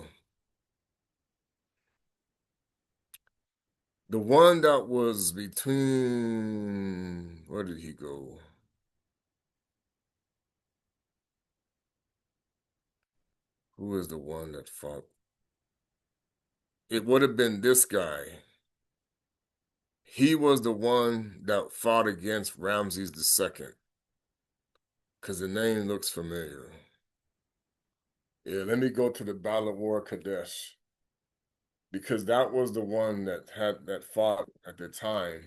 the one that was between, where did he go? Who is the one that fought? It would have been this guy. He was the one that fought against Ramses II because the name looks familiar. Yeah, let me go to the Battle of War Kadesh because that was the one that fought at the time.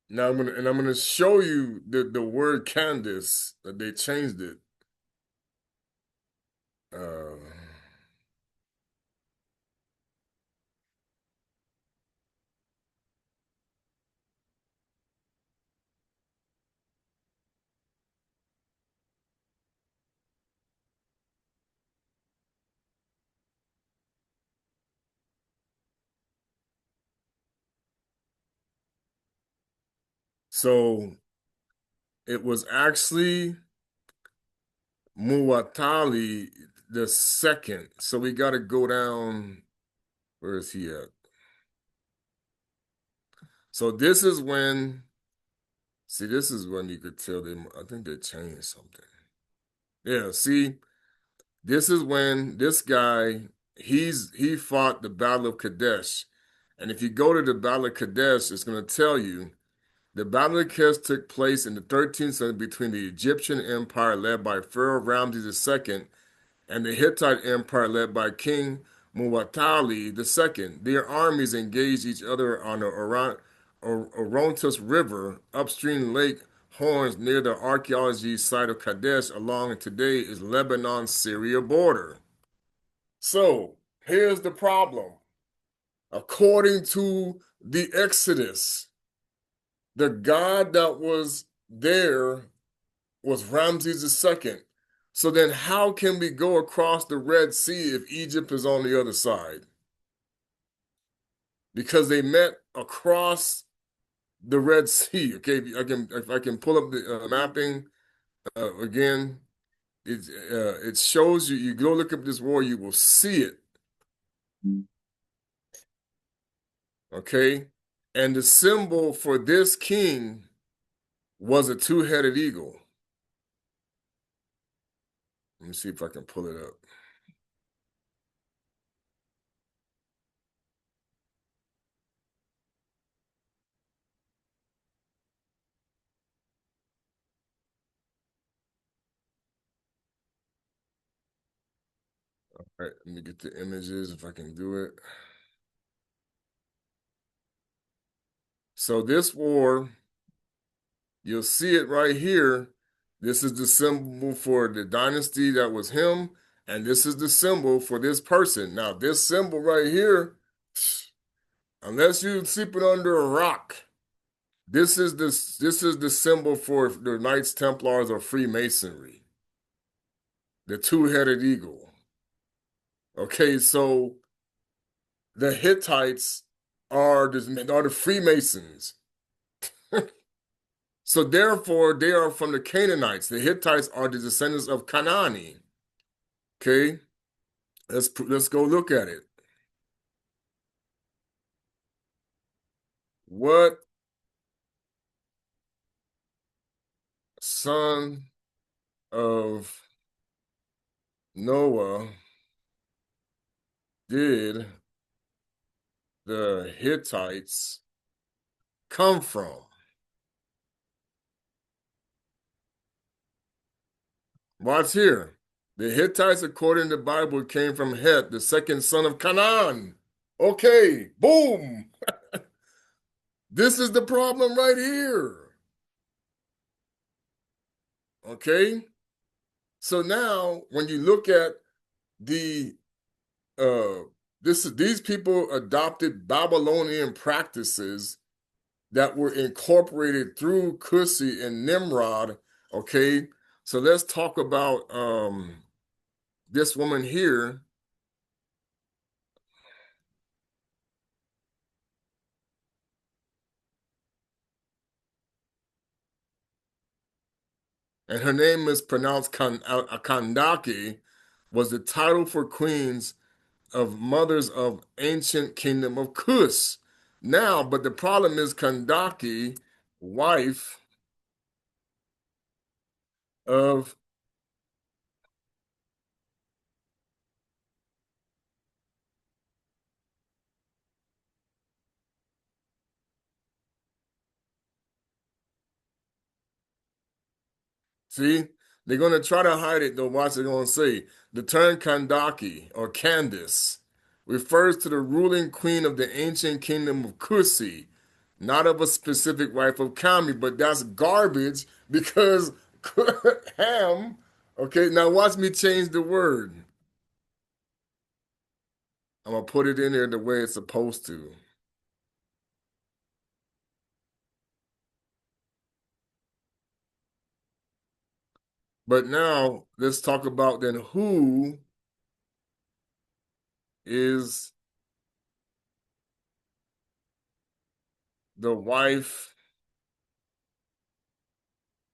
Now I'm gonna show you the word Candace that they changed it. Uh, so it was actually Muatali the second. So we got to go down. Where is he at? So this is when, see, this is when you could tell them, I think they changed something. Yeah, see, this is when this guy, he fought the Battle of Kadesh. And if you go to the Battle of Kadesh, it's going to tell you the Battle of Kadesh took place in the 13th century between the Egyptian Empire led by Pharaoh Ramses II and the Hittite Empire led by King Muwatalli II. Their armies engaged each other on the Orontes River, upstream Lake horns near the archaeology site of Kadesh along today is Lebanon-Syria border. So here's the problem. According to the Exodus, the God that was there was Ramses II. So then how can we go across the Red Sea if Egypt is on the other side? Because they met across the Red Sea. Okay, if I can pull up the mapping again, it shows you. You go look up this war, you will see it. Okay, and the symbol for this king was a two-headed eagle. Let me see if I can pull it up. All right, let me get the images if I can do it. So this war, you'll see it right here. This is the symbol for the dynasty that was him, and this is the symbol for this person. Now, this symbol right here, unless you're sleeping under a rock, this is the symbol for the Knights Templars or Freemasonry, the two-headed eagle. Okay, so the Hittites are the Freemasons. So therefore, they are from the Canaanites. The Hittites are the descendants of Canaan. Okay, let's go look at it. What son of Noah did the Hittites come from? Watch here. The Hittites, according to the Bible, came from Het, the second son of Canaan. Okay, boom. This is the problem right here. Okay, so now when you look at the uh these people adopted Babylonian practices that were incorporated through Cusi and Nimrod. Okay, so let's talk about this woman here. And her name is pronounced Kandake, was the title for queens of mothers of ancient kingdom of Kus. Now, but the problem is Kandake, wife of See, they're going to try to hide it, though. Watch, they're going to say the term Kandaki or Candace refers to the ruling queen of the ancient kingdom of Kusi, not of a specific wife of Kami. But that's garbage because Ham. Okay, now watch me change the word. I'm gonna put it in there the way it's supposed to. But now let's talk about then who is the wife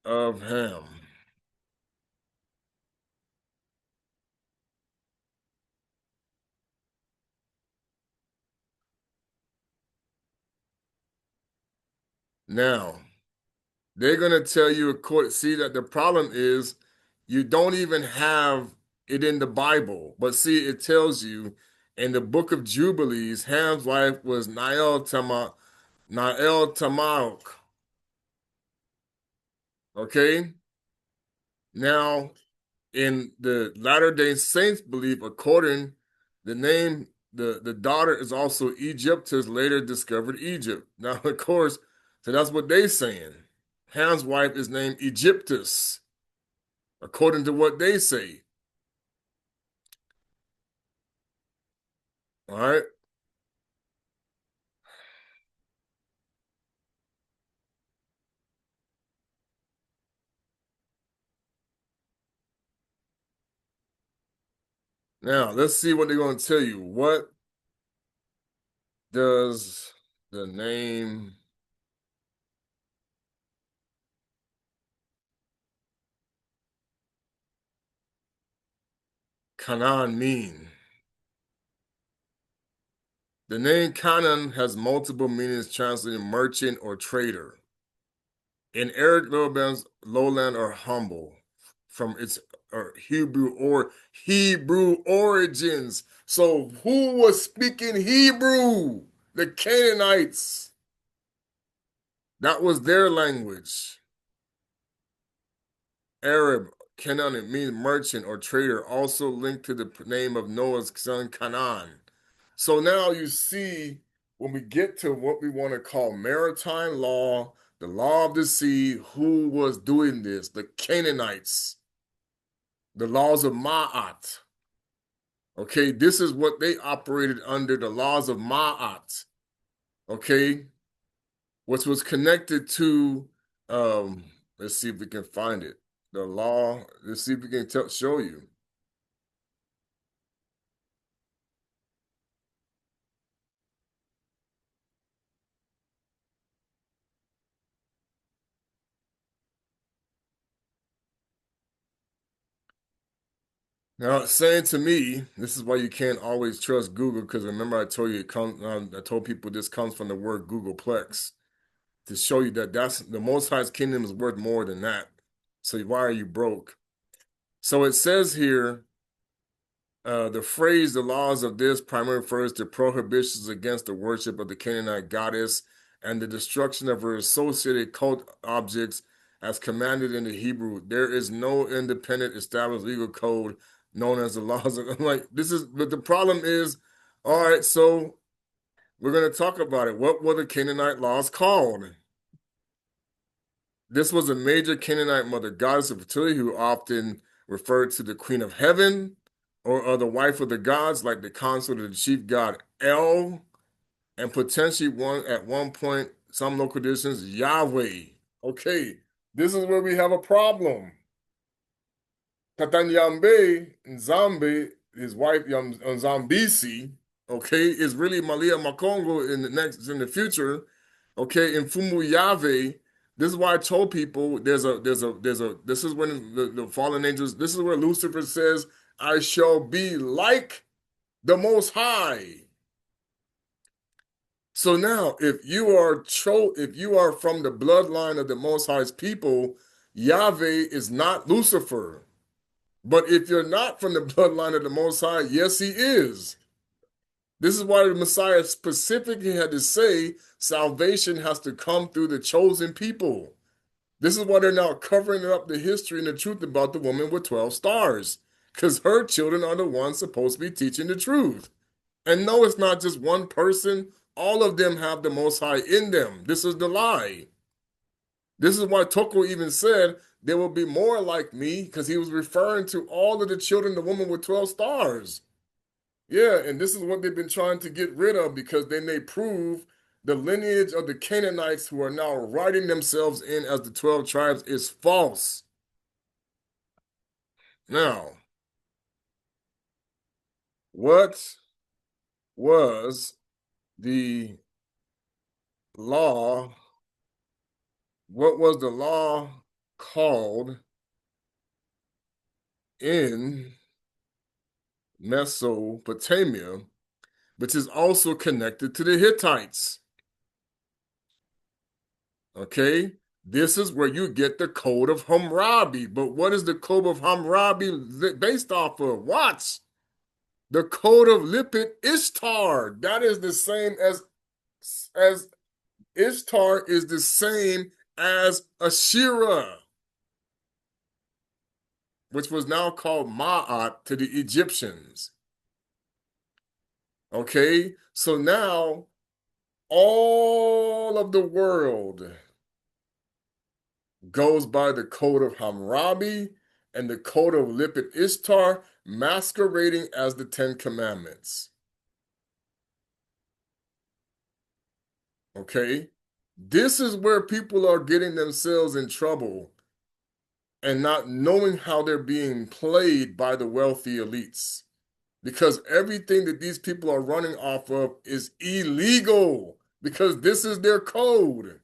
of Ham. Now, they're going to tell you, see that the problem is you don't even have it in the Bible. But see, it tells you in the book of Jubilees, Ham's wife was Nael Tamaok. Okay? Now, in the Latter-day Saints belief, according the name, the daughter is also Egyptus, later discovered Egypt. Now, of course, so that's what they're saying. Ham's wife is named Egyptus, according to what they say. All right. Now, let's see what they're going to tell you. What does the name Canaan mean? The name Canaan has multiple meanings translated merchant or trader. In arid lowland or humble from its Hebrew origins. So who was speaking Hebrew? The Canaanites. That was their language. Arab, Canaan, it means merchant or trader, also linked to the name of Noah's son Canaan. So now you see when we get to what we want to call maritime law, the law of the sea, who was doing this? The Canaanites, the laws of Ma'at. Okay, this is what they operated under, the laws of Ma'at. Okay, which was connected to, um, let's see if we can find it. The law, let's see if we can show you. Now, it's saying to me, this is why you can't always trust Google, because remember I told you it comes. I told people this comes from the word Googleplex to show you that that's the Most High's kingdom is worth more than that. So why are you broke? So it says here, the phrase "the laws of this" primarily refers to prohibitions against the worship of the Canaanite goddess and the destruction of her associated cult objects, as commanded in the Hebrew. There is no independent established legal code known as the laws of. I'm like, this is, but the problem is, all right, so we're going to talk about it. What were the Canaanite laws called? This was a major Canaanite mother goddess of fertility who often referred to the queen of heaven or the wife of the gods, like the consort of the chief god El, and potentially one at one point, some local traditions, Yahweh. Okay, this is where we have a problem. Tatanyambe Nzambe, his wife Nzambisi, okay, is really Malia Makongo in the future, okay, in Fumu Yahweh. This is why I told people this is when the fallen angels, this is where Lucifer says, I shall be like the Most High. So now, if you are from the bloodline of the Most High's people, Yahweh is not Lucifer. But if you're not from the bloodline of the Most High, yes, he is. This is why the Messiah specifically had to say salvation has to come through the chosen people. This is why they're now covering up the history and the truth about the woman with 12 stars, because her children are the ones supposed to be teaching the truth. And no, it's not just one person. All of them have the Most High in them. This is the lie. This is why Toko even said there will be more like me, because he was referring to all of the children, the woman with 12 stars. Yeah, and this is what they've been trying to get rid of, because they may prove the lineage of the Canaanites who are now writing themselves in as the 12 tribes is false. Now, what was the law? What was the law called in Mesopotamia, which is also connected to the Hittites? Okay, this is where you get the Code of Hammurabi. But what is the Code of Hammurabi based off of? Watch. The Code of Lipit Ishtar. That is the same as Ishtar is the same as Asherah, which was now called Ma'at to the Egyptians. Okay, so now all of the world goes by the code of Hammurabi and the code of Lipit Ishtar, masquerading as the Ten Commandments. Okay? This is where people are getting themselves in trouble and not knowing how they're being played by the wealthy elites. Because everything that these people are running off of is illegal because this is their code.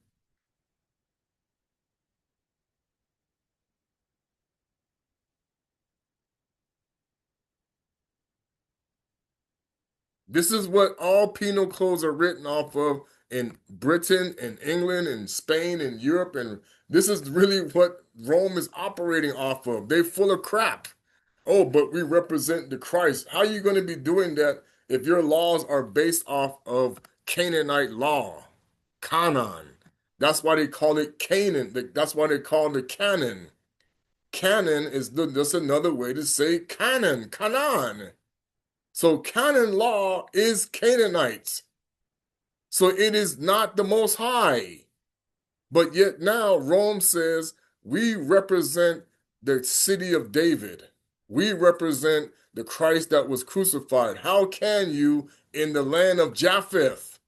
This is what all penal codes are written off of in Britain and England and Spain and Europe. And this is really what Rome is operating off of. They're full of crap. Oh, but we represent the Christ. How are you going to be doing that if your laws are based off of Canaanite law? Canaan. That's why they call it Canaan. That's why they call it canon. Canon is just another way to say Canaan, Canaan. So canon law is Canaanites. So it is not the Most High. But yet now Rome says we represent the city of David. We represent the Christ that was crucified. How can you in the land of Japheth?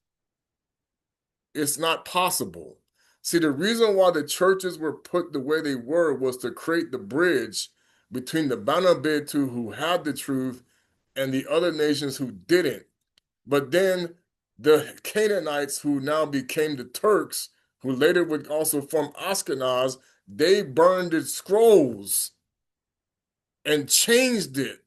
It's not possible. See, the reason why the churches were put the way they were was to create the bridge between the Banabetu who had the truth and the other nations who didn't. But then the Canaanites who now became the Turks, who later would also form Ashkenaz, they burned the scrolls and changed it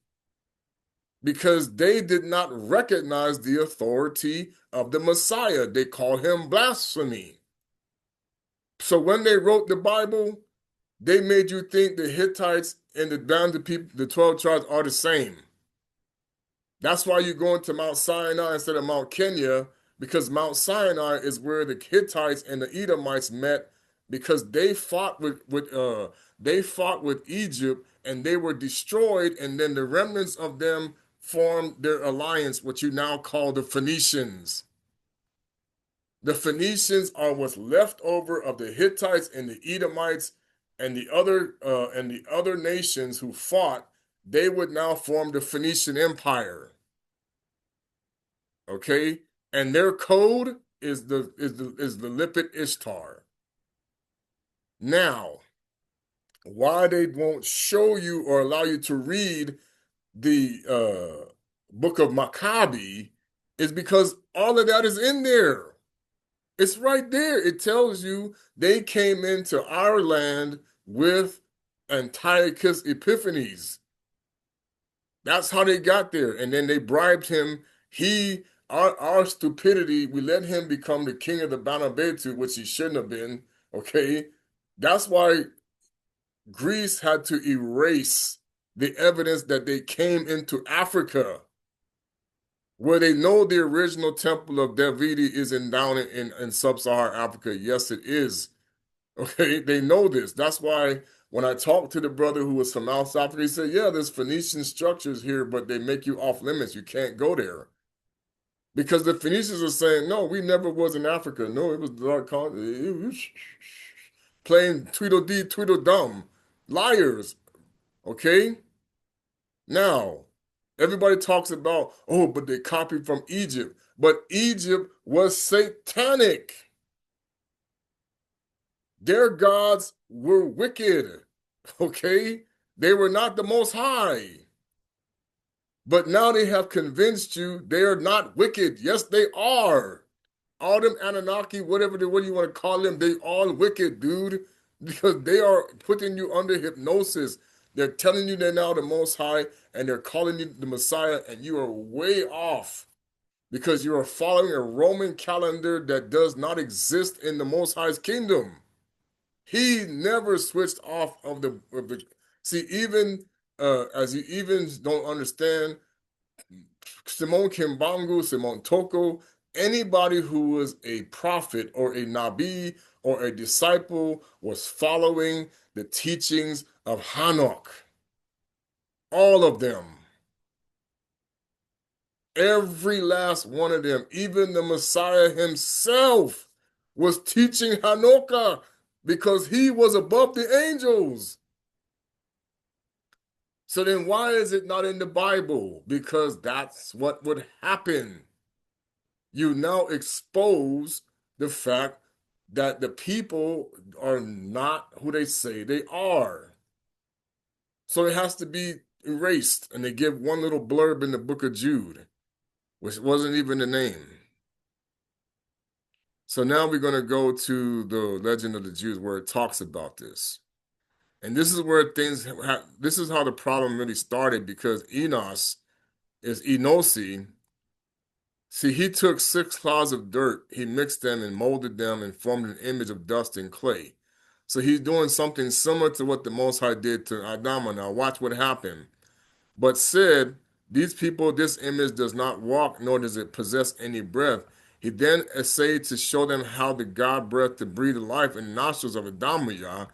because they did not recognize the authority of the Messiah. They called him blasphemy. So when they wrote the Bible, they made you think the Hittites and the bounded people, the 12 tribes, are the same. That's why you're going to Mount Sinai instead of Mount Kenya, because Mount Sinai is where the Hittites and the Edomites met, because they fought with Egypt and they were destroyed, and then the remnants of them formed their alliance, what you now call the Phoenicians. The Phoenicians are what's left over of the Hittites and the Edomites and the other nations who fought. They would now form the Phoenician Empire. Okay, and their code is the Lipit Ishtar. Now, why they won't show you or allow you to read the book of Maccabi is because all of that is in there. It's right there. It tells you they came into our land with Antiochus Epiphanes. That's how they got there. And then they bribed him. Our stupidity, we let him become the king of the Banabetu, which he shouldn't have been. Okay. That's why Greece had to erase the evidence that they came into Africa, where they know the original temple of Davidi is down in sub-Saharan Africa. Yes, it is. Okay, they know this. That's why when I talked to the brother who was from South Africa, he said, yeah, there's Phoenician structures here, but they make you off limits. You can't go there. Because the Phoenicians are saying, no, we never was in Africa. No, it was dark playing Tweedledee, Tweedledum. Liars. Okay? Now, everybody talks about, oh, but they copied from Egypt. But Egypt was satanic. Their gods were wicked. Okay? They were not the most high. But now they have convinced you they are not wicked. Yes, they are. All them Anunnaki, what do you want to call them, they all wicked, dude. Because they are putting you under hypnosis. They're telling you they're now the most high and they're calling you the Messiah, and you are way off because you are following a Roman calendar that does not exist in the Most High's kingdom. He never switched off of the see, even as you even don't understand, Simon Kimbangu, Simon Toko, anybody who was a prophet or a Nabi or a disciple was following the teachings of Hanok. All of them. Every last one of them, even the Messiah himself, was teaching Hanukkah. because he was above the angels. So then why is it not in the Bible? Because that's what would happen. You now expose the fact that the people are not who they say they are. So it has to be erased. And they give one little blurb in the book of Jude, which wasn't even the name. So now we're going to go to the Legend of the Jews where it talks about this. And this is where this is how the problem really started because Enos is Enosi. See, he took 6 clods of dirt, he mixed them and molded them and formed an image of dust and clay. So he's doing something similar to what the Most High did to Adama. Now watch what happened. But said, these people, this image does not walk, nor does it possess any breath. He then essayed to show them how the God breath to breathe life in the nostrils of Adamiyah.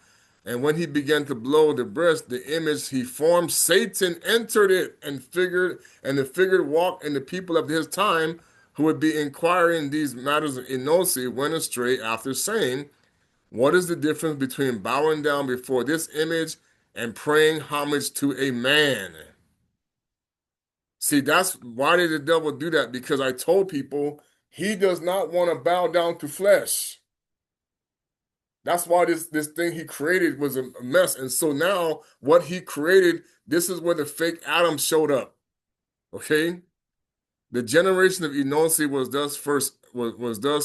And when he began to blow the breath, the image he formed, Satan entered it and the figured walked, and the people of his time who would be inquiring these matters of Enosi went astray after saying, what is the difference between bowing down before this image and praying homage to a man? See, that's why did the devil do that? Because I told people he does not want to bow down to flesh. That's why this thing he created was a mess. And so now what he created, this is where the fake Adam showed up. Okay? The generation of Enosi was thus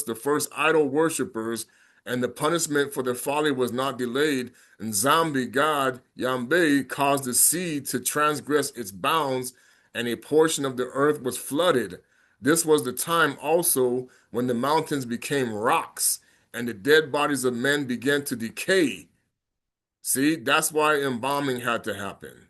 the first idol worshippers, and the punishment for their folly was not delayed. And Zambi God Yambe caused the sea to transgress its bounds, and a portion of the earth was flooded. This was the time also when the mountains became rocks, and the dead bodies of men began to decay. See, that's why embalming had to happen.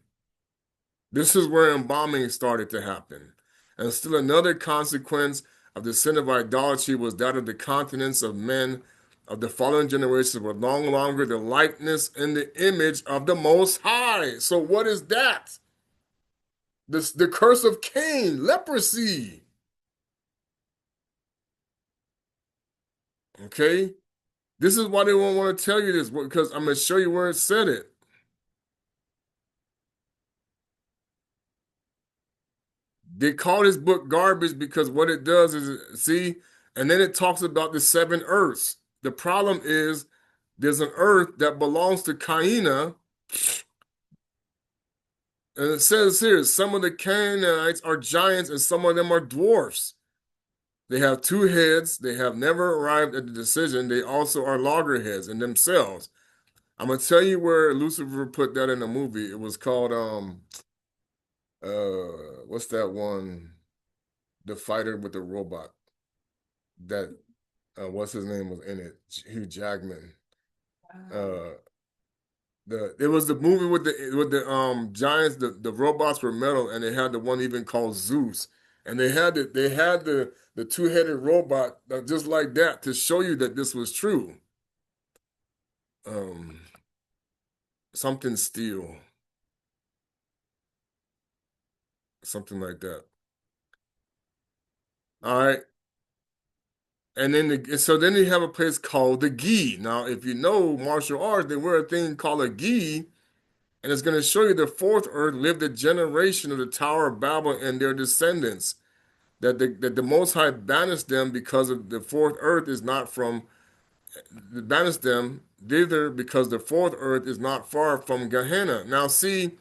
This is where embalming started to happen. And still another consequence of the sin of idolatry was that of the continence of men of the following generations were no longer the likeness and the image of the Most High. So what is that? The curse of Cain, leprosy. Okay? This is why they won't want to tell you this, because I'm going to show you where it said it. They call this book garbage because what it does is, see, and then it talks about the 7 earths. The problem is there's an earth that belongs to Kaina, and it says here, some of the Canaanites are giants and some of them are dwarfs. They have 2 heads. They have never arrived at the decision. They also are loggerheads in themselves. I'm gonna tell you where Lucifer put that in the movie. It was called what's that one? The fighter with the robot. That what's his name was in it? Hugh Jackman. Uh, it was the movie with the giants. The robots were metal, and they had the one even called Zeus, and they had the 2-headed robot just like that to show you that this was true. Um, something steel, something like that. All right. And then so then you have a place called the gi. Now, if you know martial arts, they wear a thing called a gi, and it's going to show you the fourth earth lived a generation of the Tower of Babel and their descendants. That the Most High banished them because of the fourth earth is not from banished them thither because the fourth earth is not far from Gehenna. Now, see,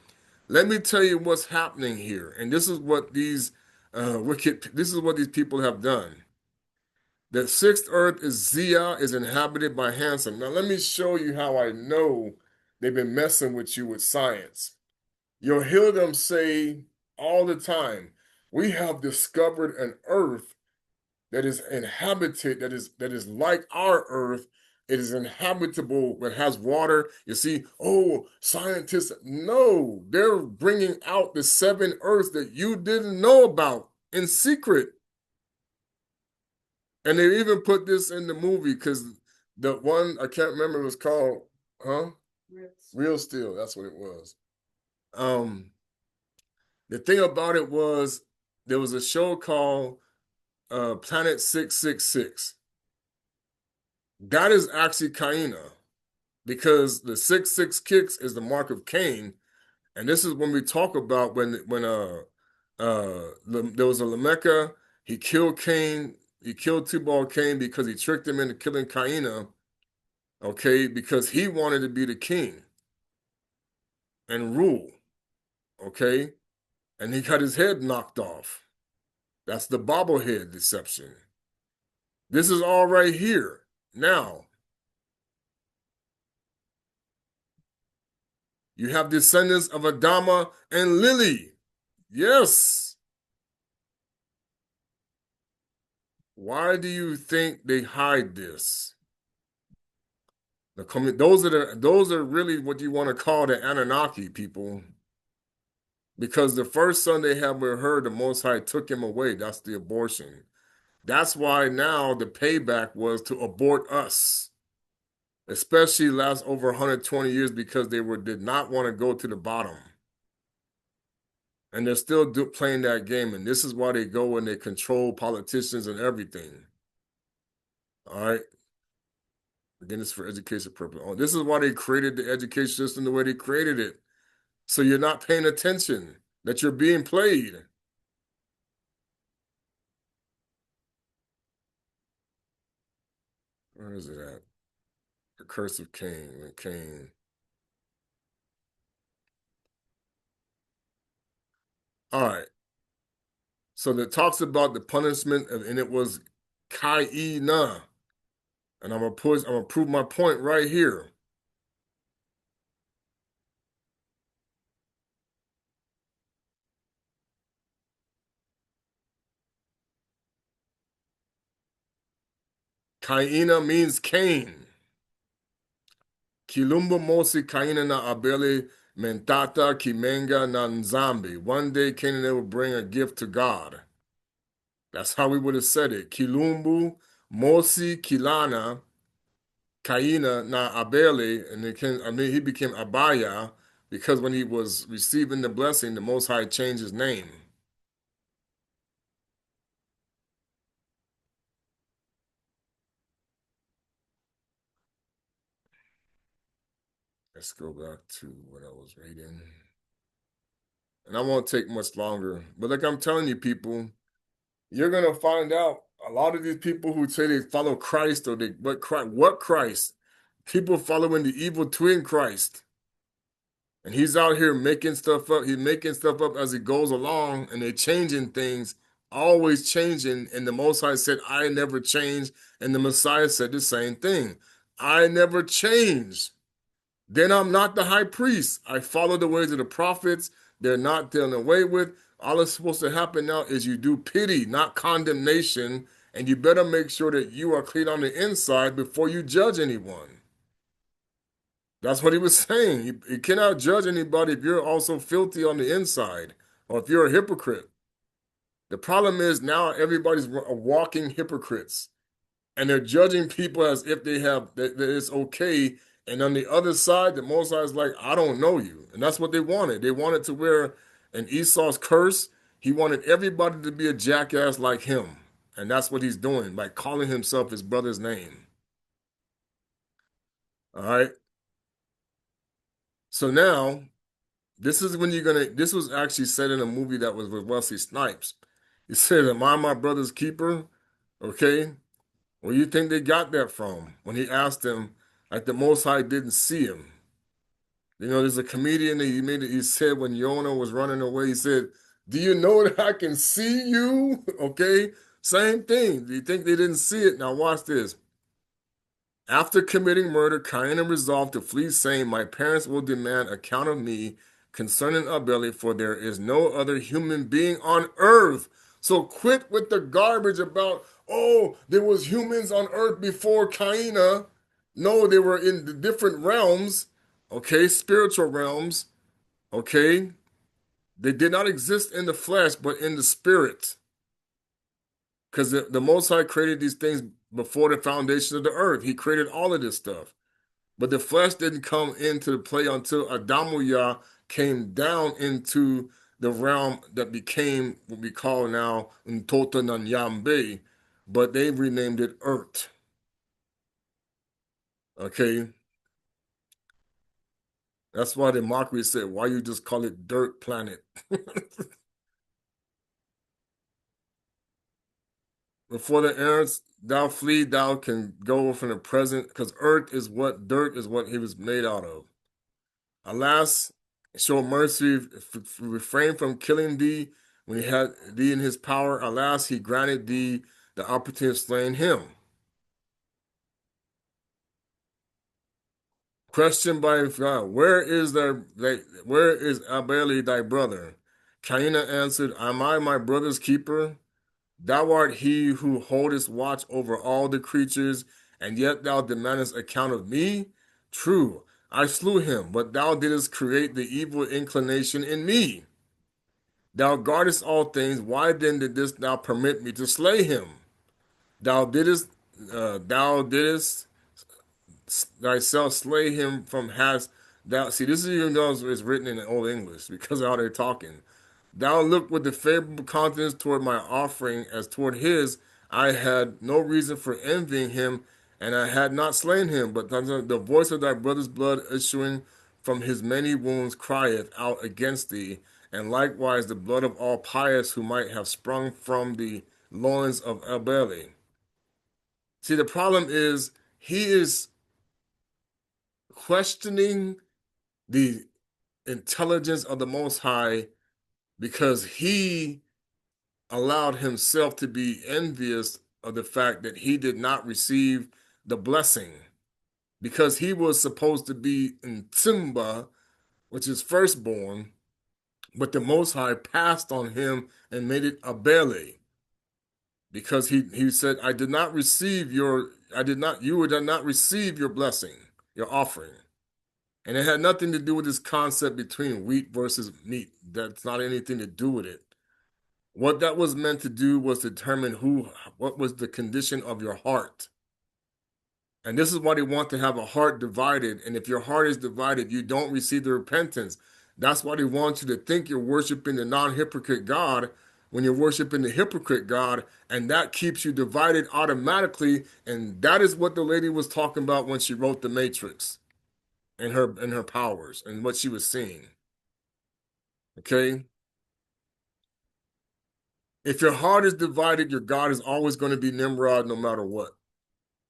let me tell you what's happening here, and this is what these this is what these people have done. The sixth earth is Zia, is inhabited by handsome. Now, let me show you how I know they've been messing with you with science. You'll hear them say all the time, we have discovered an earth that is inhabited, that is like our earth. It is inhabitable, it has water. You see, oh, scientists, no, they're bringing out the 7 earths that you didn't know about in secret. And they even put this in the movie because the one, I can't remember, it was called, huh? Real Steel, that's what it was. Um, the thing about it was there was a show called Planet 666. That is actually Kaina. because the 666 kicks is the mark of Cain, and this is when we talk about there was a Lamechah. He killed Cain. He killed Tubal Cain because he tricked him into killing Kaina. Okay, because he wanted to be the king and rule. Okay, and he got his head knocked off. That's the bobblehead deception. This is all right here. Now, you have descendants of Adama and Lily. Yes. Why do you think they hide this? Those are really what you want to call the Anunnaki people. Because the first son they had with her, the Most High took him away. That's the abortion. That's why now the payback was to abort us, especially last over 120 years because did not want to go to the bottom. And they're still playing that game. And this is why they go and they control politicians and everything. All right. Again, it's for education purpose. Oh, this is why they created the education system the way they created it. So you're not paying attention, that you're being played. Where is it at? The curse of Cain. Cain. All right. So that talks about the punishment, and it was Kaina. And I'm gonna prove my point right here. Kaina means Cain. Kilumba mosi Kaina na abele mentata kimenga na nzambi. One day Canaan will bring a gift to God. That's how we would have said it. Kilumbu mosi kilana Kaina na abele, and he became Abaya because when he was receiving the blessing, the Most High changed his name. Let's go back to what I was reading. And I won't take much longer. But like I'm telling you, people, you're gonna find out a lot of these people who say they follow Christ or what Christ? People following the evil twin Christ. And he's out here making stuff up. He's making stuff up as he goes along, and they're changing things, always changing. And the Most High said, I never change. And the Messiah said the same thing. I never change. Then I'm not the high priest. I follow the ways of the prophets. They're not done away with. All that's supposed to happen now is you do pity, not condemnation. And you better make sure that you are clean on the inside before you judge anyone. That's what he was saying. You cannot judge anybody if you're also filthy on the inside or if you're a hypocrite. The problem is now everybody's walking hypocrites and they're judging people as if that it's okay. And on the other side, the Most High is like, I don't know you. And that's what they wanted. They wanted to wear an Esau's curse. He wanted everybody to be a jackass like him. And that's what he's doing by calling himself his brother's name. All right. So now, this was actually said in a movie that was with Wesley Snipes. He said, am I my brother's keeper? Okay. Where do you think they got that from? When he asked them, like the Most High didn't see him. You know, there's a comedian that he said when Yona was running away, he said, do you know that I can see you? Okay. Same thing. Do you think they didn't see it? Now watch this. After committing murder, Kaina resolved to flee, saying, my parents will demand account of me concerning Abeli, for there is no other human being on earth. So quit with the garbage about, oh, there was humans on earth before Kaina. No, they were in the different realms, okay, spiritual realms, okay? They did not exist in the flesh, but in the spirit. Because the Most High created these things before the foundation of the earth. He created all of this stuff. But the flesh didn't come into the play until Adamu came down into the realm that became what we call now Ntota Nanyambe, but they renamed it Earth. Okay? That's why the mockery said, why you just call it dirt planet? Before the errors thou flee, thou can go from the present, because earth is what dirt is what he was made out of. Alas, show mercy, refrain from killing thee when he had thee in his power. Alas, he granted thee the opportunity of slaying him. Question by God, where is Abeli thy brother? Kaina answered, am I my brother's keeper? Thou art he who holdest watch over all the creatures, and yet thou demandest account of me? True, I slew him, but thou didst create the evil inclination in me. Thou guardest all things, why then didst thou permit me to slay him? Thou didst thyself slay him from hast thou. See, this is even though it's written in Old English because of how they're talking. Thou look with the favorable countenance toward my offering as toward his. I had no reason for envying him, and I had not slain him. But the voice of thy brother's blood issuing from his many wounds crieth out against thee, and likewise the blood of all pious who might have sprung from the loins of Abeli. See, the problem is he is questioning the intelligence of the Most High because he allowed himself to be envious of the fact that he did not receive the blessing because he was supposed to be in Simba, which is firstborn, but the Most High passed on him and made it a Bele because he said, you did not receive your blessing, your offering. And it had nothing to do with this concept between wheat versus meat. That's not anything to do with it. What that was meant to do was determine what was the condition of your heart. And this is why they want to have a heart divided. And if your heart is divided, you don't receive the repentance. That's why they want you to think you're worshiping the non-hypocrite God when you're worshiping the hypocrite God, and that keeps you divided automatically. And that is what the lady was talking about when she wrote The Matrix and her powers and what she was seeing. Okay? If your heart is divided, your God is always going to be Nimrod no matter what.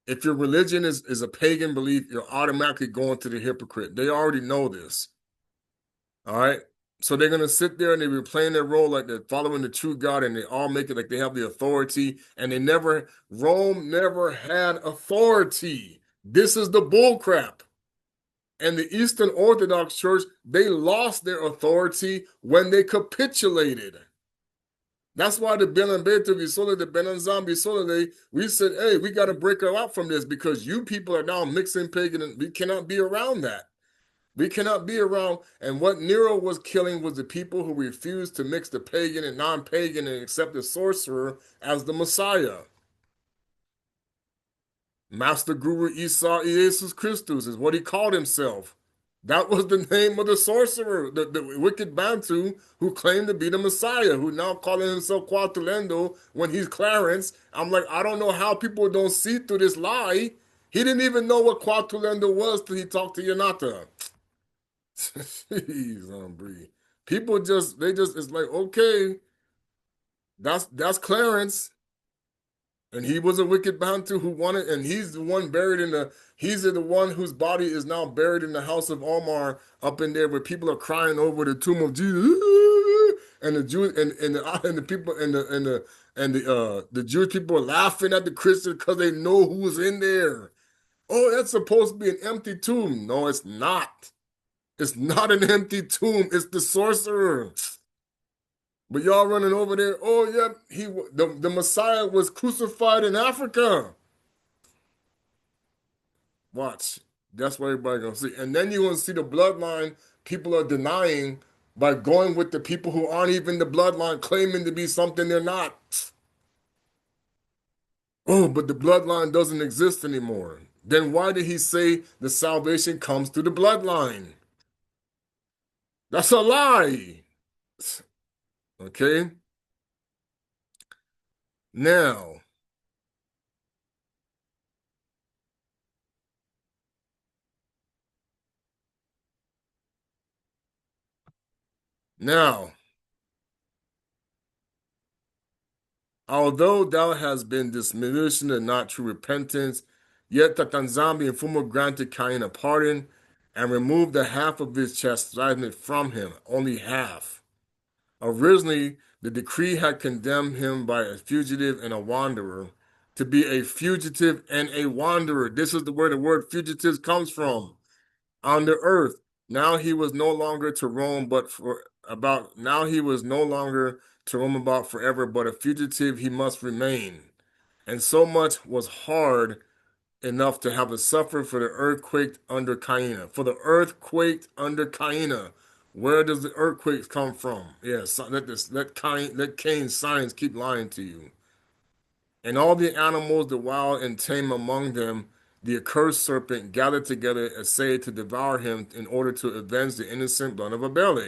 If your religion is a pagan belief, you're automatically going to the hypocrite. They already know this. All right. So they're going to sit there and they're playing their role like they're following the true God and they all make it like they have the authority. And Rome never had authority. This is the bull crap. And the Eastern Orthodox Church, they lost their authority when they capitulated. That's why the Belambeto Visole, the Benanzam Visole, we said, hey, we got to break out from this because you people are now mixing pagan and we cannot be around that. We cannot be around. And what Nero was killing was the people who refused to mix the pagan and non-pagan and accept the sorcerer as the Messiah. Master Guru Isa Jesus Christus is what he called himself. That was the name of the sorcerer, the wicked Bantu who claimed to be the Messiah, who now calling himself Quatulendo when he's Clarence. I'm like, I don't know how people don't see through this lie. He didn't even know what Quatulendo was till he talked to Yanata. Jeez, Bree. People it's like, okay, that's Clarence. And he was a wicked Bantu who wanted, and he's the one he's the one whose body is now buried in the house of Omar up in there where people are crying over the tomb of Jesus. And the Jews and the people the Jewish people are laughing at the Christians because they know who's in there. Oh, that's supposed to be an empty tomb. No, it's not. It's not an empty tomb. It's the sorcerer. But y'all running over there. Oh yeah, the Messiah was crucified in Africa. Watch. That's what everybody gonna see. And then you're gonna see the bloodline people are denying by going with the people who aren't even the bloodline, claiming to be something they're not. Oh, but the bloodline doesn't exist anymore. Then why did he say the salvation comes through the bloodline? That's a lie. Okay? Now, Now, although thou hast been dismissed and not true repentance, yet the Tanzambi and Fumo granted Cain a pardon and removed the half of his chastisement from him, only half. Originally, the decree had condemned him by a fugitive and a wanderer to be a fugitive and a wanderer. This is where the word fugitive comes from. On the earth, now he was no longer to roam, but for about now he was no longer to roam about forever, but a fugitive he must remain. And so much was hard enough to have to suffer for the earthquake under Kaina. For the earthquake under Kaina. Where does the earthquakes come from? Yes, let Cain's signs keep lying to you. And all the animals, the wild and tame among them, the accursed serpent gathered together, essayed to devour him in order to avenge the innocent blood of Abel.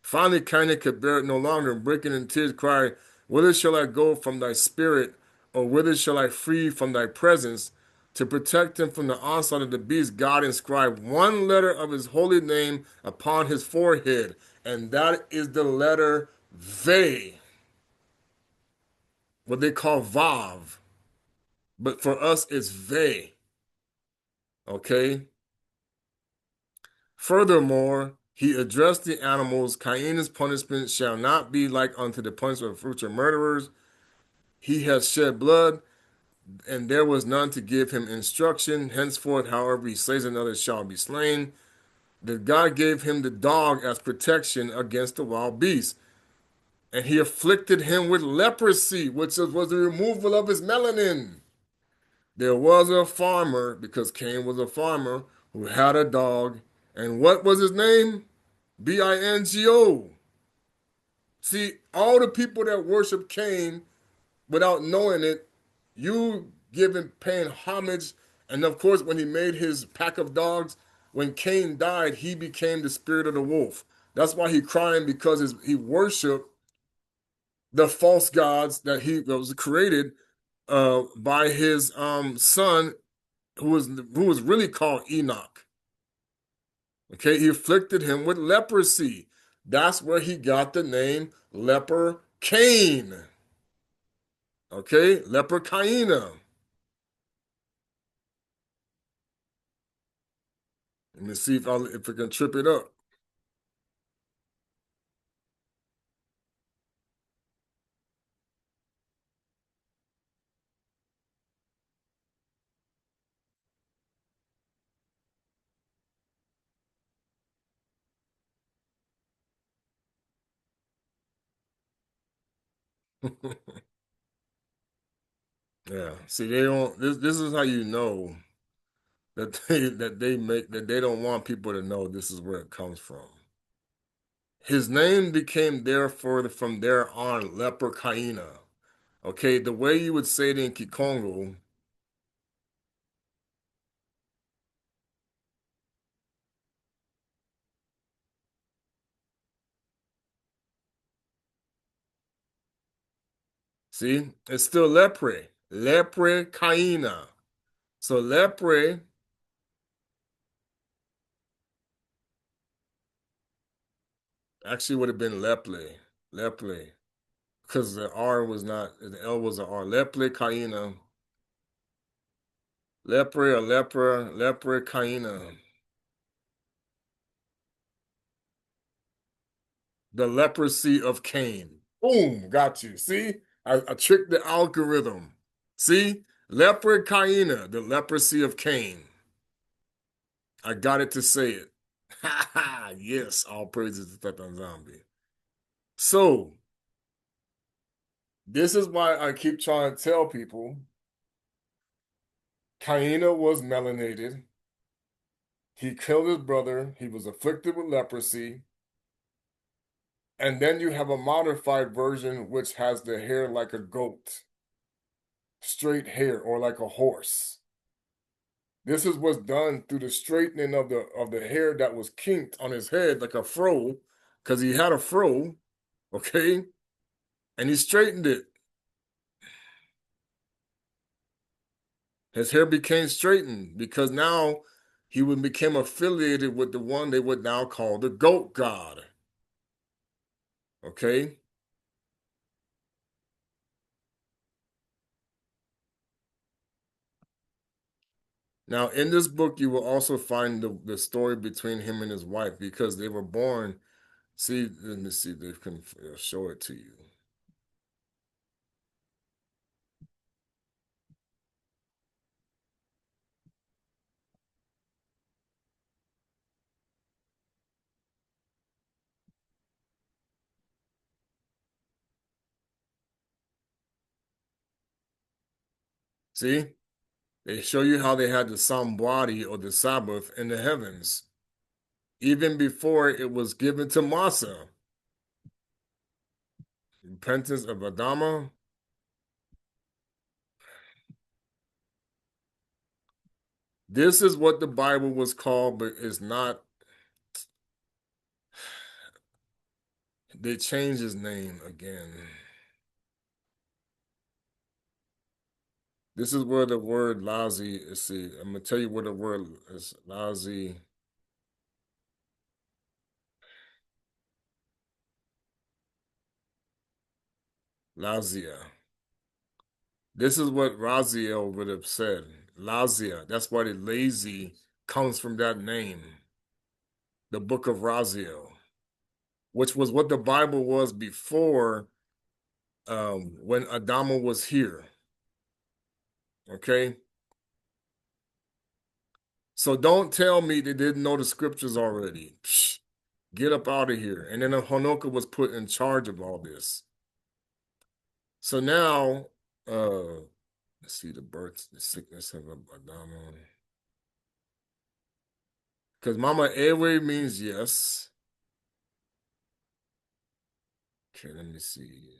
Finally, Kaina could bear it no longer, and breaking in tears, cried, "Whither shall I go from thy spirit, or whither shall I flee from thy presence?" To protect him from the onslaught of the beast, God inscribed one letter of his holy name upon his forehead, and that is the letter Ve, what they call Vav. But for us, it's Ve. Okay? Furthermore, he addressed the animals, Cain's punishment shall not be like unto the punishment of future murderers. He has shed blood, and there was none to give him instruction. Henceforth, however, he slays another shall be slain. That God gave him the dog as protection against the wild beast. And he afflicted him with leprosy, which was the removal of his melanin. There was a farmer, because Cain was a farmer, who had a dog. And what was his name? Bingo. See, all the people that worship Cain without knowing it, you paying homage. And of course, when he made his pack of dogs, when Cain died, he became the spirit of the wolf. That's why he crying, because he worshiped the false gods that was created by his son, who was really called Enoch. Okay, he afflicted him with leprosy. That's where he got the name Leper Cain. Okay, Leper Kaina. Let me see if I can trip it up. Yeah. See, they don't. This is how you know that they don't want people to know this is where it comes from. His name became therefore from there on Leper Kaina. Okay, the way you would say it in Kikongo. See, it's still lepre. Lepre Kaina. So lepre actually would have been leple. Leple. Because the R was not, the L was an R. Leple Kaina. Lepre or lepre Kaina. The leprosy of Cain. Boom, got you. See, I tricked the algorithm. See, lepre Kaina, the leprosy of Cain. I got it to say it. Ha ha, yes, all praises to Tatan Zombie. So, this is why I keep trying to tell people Kaina was melanated. He killed his brother. He was afflicted with leprosy. And then you have a modified version which has the hair like a goat, straight hair, or like a horse. This is what's done through the straightening of the hair that was kinked on his head like a fro, because he had a fro, okay? And he straightened it. His hair became straightened because now he became affiliated with the one they would now call the goat god. Okay? Now, in this book, you will also find the story between him and his wife because they were born. See, let me see if they can show it to you. See? They show you how they had the Samwadi or the Sabbath in the heavens, even before it was given to Masa. Repentance of Adama. This is what the Bible was called, but it's not. They changed his name again. This is where the word lousy is. See, I'm gonna tell you what the word is. Lousy. Lauzia. This is what Raziel would have said. Lauzia. That's why the lazy comes from that name. The book of Raziel, which was what the Bible was before when Adama was here. Okay? So don't tell me they didn't know the scriptures already. Psh, get up out of here. And then Honoka was put in charge of all this. So now, let's see the birth, the sickness of Adama. Because Mama Ewe means yes. Okay, let me see.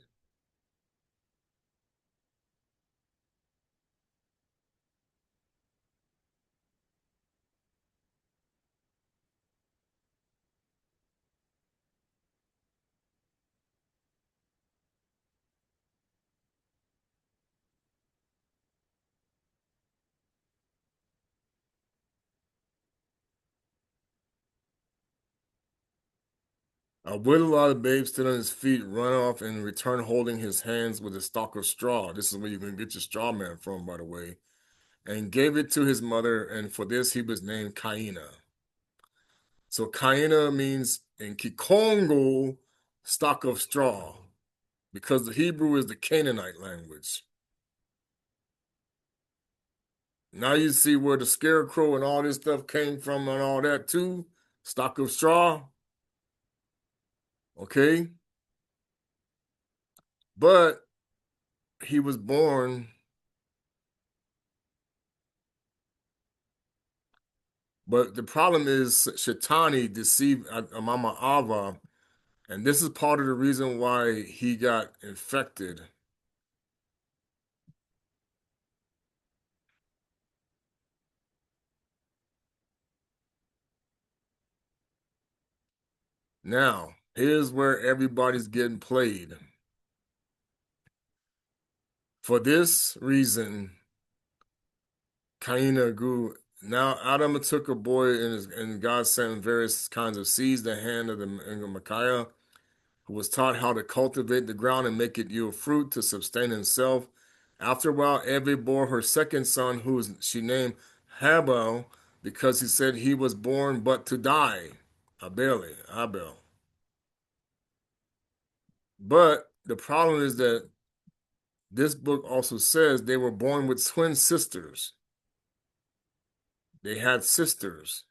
A little lot of babe stood on his feet, run off, and return holding his hands with a stalk of straw. This is where you can get your straw man from, by the way. And gave it to his mother, and for this he was named Kaina. So Kaina means in Kikongo, stalk of straw, because the Hebrew is the Canaanite language. Now you see where the scarecrow and all this stuff came from and all that too. Stalk of straw. Okay. But he was born. But the problem is Shaitani deceived Mama Ava, and this is part of the reason why he got infected. Now, here's where everybody's getting played. For this reason, Kaina grew. Now Adam took a boy and God sent various kinds of seeds, the hand of the Micaiah, who was taught how to cultivate the ground and make it yield fruit to sustain himself. After a while, Eve bore her second son, who she named Habel, because he said he was born but to die. Abel. But the problem is that this book also says they were born with twin sisters. They had sisters.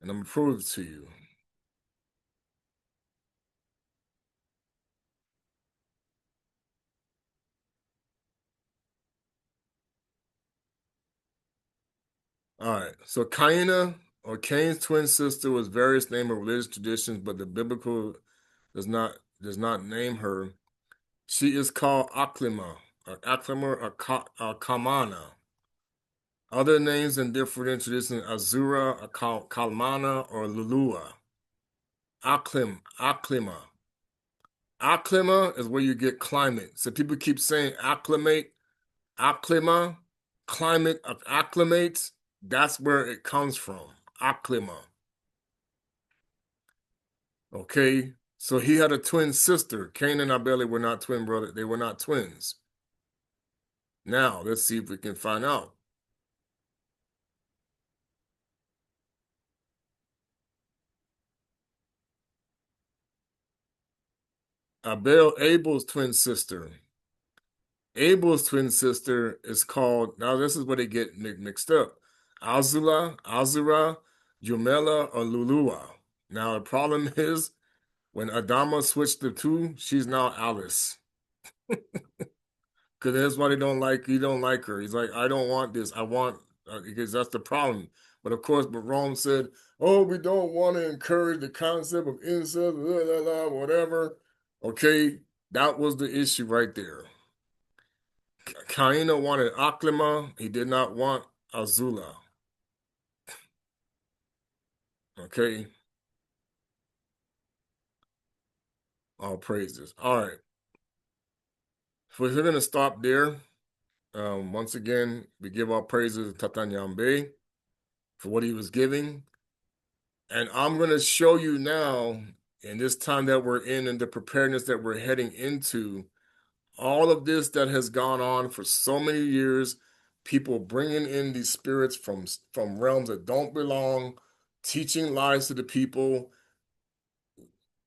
And I'm going to prove it to you. All right. So Kaina, or Cain's twin sister, was various name of religious traditions, but the biblical does not name her. She is called Aklima, or Kamana. Other names in different traditions: Azura, Kalmana, or Lulua. Aklima. Aklima is where you get climate. So people keep saying acclimate, acclima, climate acclimates. That's where it comes from. Acclima. Okay, so he had a twin sister. Cain and Abel were not twin brothers. They were not twins. Now, let's see if we can find out. Abel's twin sister. Abel's twin sister is called, now this is where they get mixed up. Azura, Jumela, or Lulua. Now the problem is when Adama switched the two, she's now Alice. Because that's why he don't like her. He's like, I don't want this. I want, because that's the problem. But of course, but Rome said, oh, we don't want to encourage the concept of incest, blah, blah, blah, whatever. Okay, that was the issue right there. Kaina wanted Aklima. He did not want Azula. Okay, all praises. All right, so we're going to stop there. Once again, we give our praises to Tatanyambe for what he was giving. And I'm going to show you now, in this time that we're in and the preparedness that we're heading into, all of this that has gone on for so many years, people bringing in these spirits from realms that don't belong, teaching lies to the people,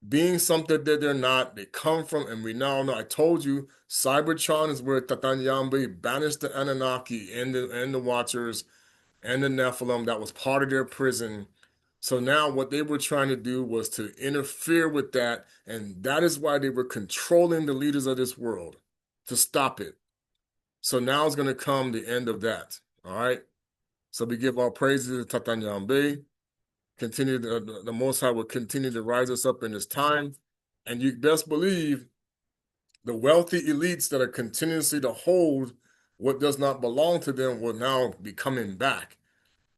being something that they're not. They come from, and we now know, I told you, Cybertron is where Tatanyambe banished the Anunnaki and the Watchers and the Nephilim. That was part of their prison. So now what they were trying to do was to interfere with that, and that is why they were controlling the leaders of this world, to stop it. So now is going to come the end of that. All right. So we give our praises to Tatanyambe. Continue the Most High will continue to rise us up in this time, and you best believe the wealthy elites that are continuously to hold what does not belong to them will now be coming back.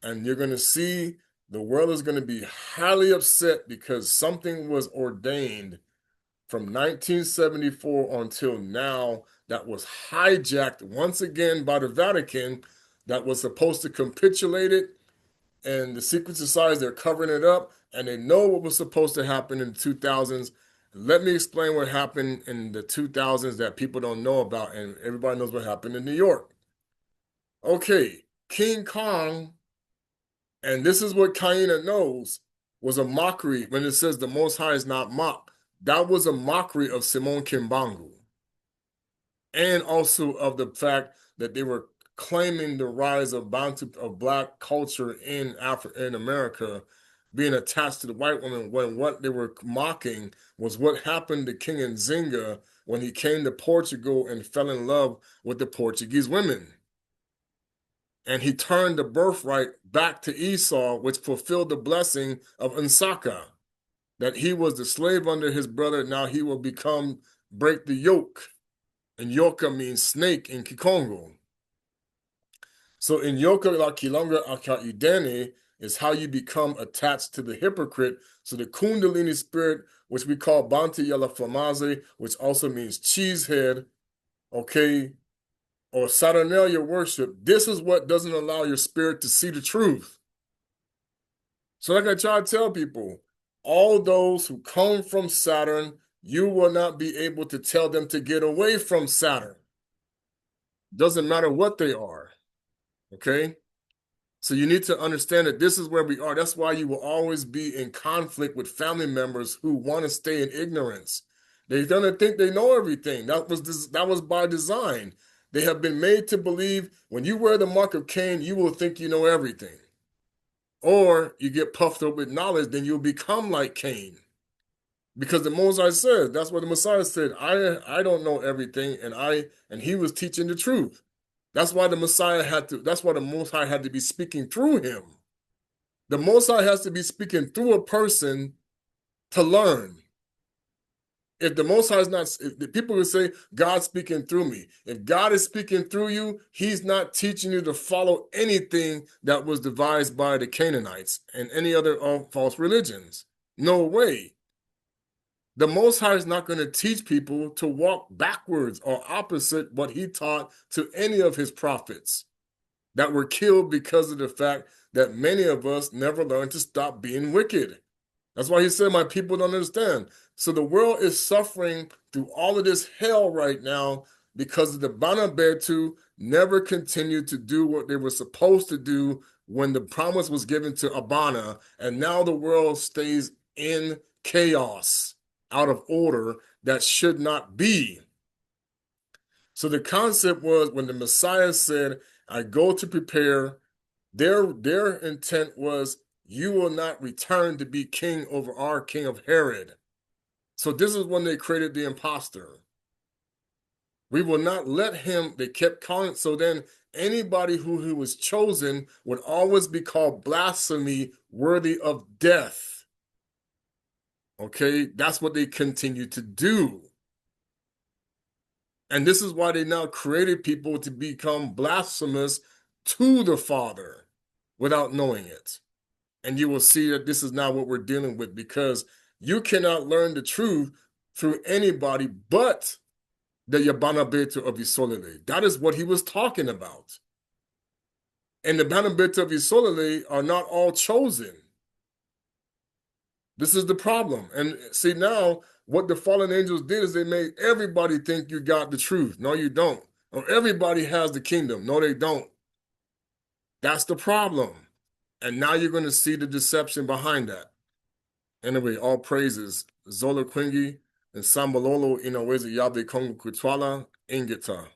And you're going to see the world is going to be highly upset because something was ordained from 1974 until now that was hijacked once again by the Vatican that was supposed to capitulate it. And the secret societies, they're covering it up, and they know what was supposed to happen in the 2000s. Let me explain what happened in the 2000s that people don't know about, and everybody knows what happened in New York. Okay, King Kong, and this is what Kaina knows, was a mockery when it says the Most High is not mocked. That was a mockery of Simon Kimbangu, and also of the fact that they were claiming the rise of Bantu of black culture in in America being attached to the white woman, when what they were mocking was what happened to King Nzinga when he came to Portugal and fell in love with the Portuguese women. And he turned the birthright back to Esau, which fulfilled the blessing of Nsaka, that he was the slave under his brother. Now he will break the yoke. And yoka means snake in Kikongo. So in yoka la kilonga akaidene is how you become attached to the hypocrite. So the Kundalini spirit, which we call Banti Yala Flamaze, which also means cheesehead, okay, or Saturnalia worship, this is what doesn't allow your spirit to see the truth. So like I try to tell people, all those who come from Saturn, you will not be able to tell them to get away from Saturn. Doesn't matter what they are, okay? So you need to understand that this is where we are. That's why you will always be in conflict with family members who want to stay in ignorance. They're going to think they know everything. That was by design. They have been made to believe when you wear the mark of Cain, you will think you know everything. Or you get puffed up with knowledge, then you'll become like Cain. Because the Messiah said, that's what the Messiah said, I don't know everything, and he was teaching the truth. That's why the that's why the Most High had to be speaking through him. The Most High has to be speaking through a person to learn. If the Most High is not, if the people would say, God's speaking through me. If God is speaking through you, he's not teaching you to follow anything that was devised by the Canaanites and any other false religions. No way. The Most High is not going to teach people to walk backwards or opposite what he taught to any of his prophets that were killed because of the fact that many of us never learned to stop being wicked. That's why he said, my people don't understand. So the world is suffering through all of this hell right now because the Banabetu never continued to do what they were supposed to do when the promise was given to Abana, and now the world stays in chaos, out of order, that should not be. So the concept was when the Messiah said, I go to prepare, their intent was, you will not return to be king over our king of Herod. So this is when they created the imposter. We will not let him, they kept calling it, so then anybody who was chosen would always be called blasphemy, worthy of death. Okay, that's what they continue to do. And this is why they now created people to become blasphemous to the Father without knowing it. And you will see that this is not what we're dealing with, because you cannot learn the truth through anybody but the Yabanabetu of Isolele. That is what he was talking about. And the Yabanabetu of Isolele are not all chosen. This is the problem. And see, now what the fallen angels did is they made everybody think you got the truth. No, you don't. Or everybody has the kingdom. No, they don't. That's the problem. And now you're going to see the deception behind that. Anyway, all praises. Zola Quingi and Sambalolo Inawezi Yabe Kongo Kutwala Ingita.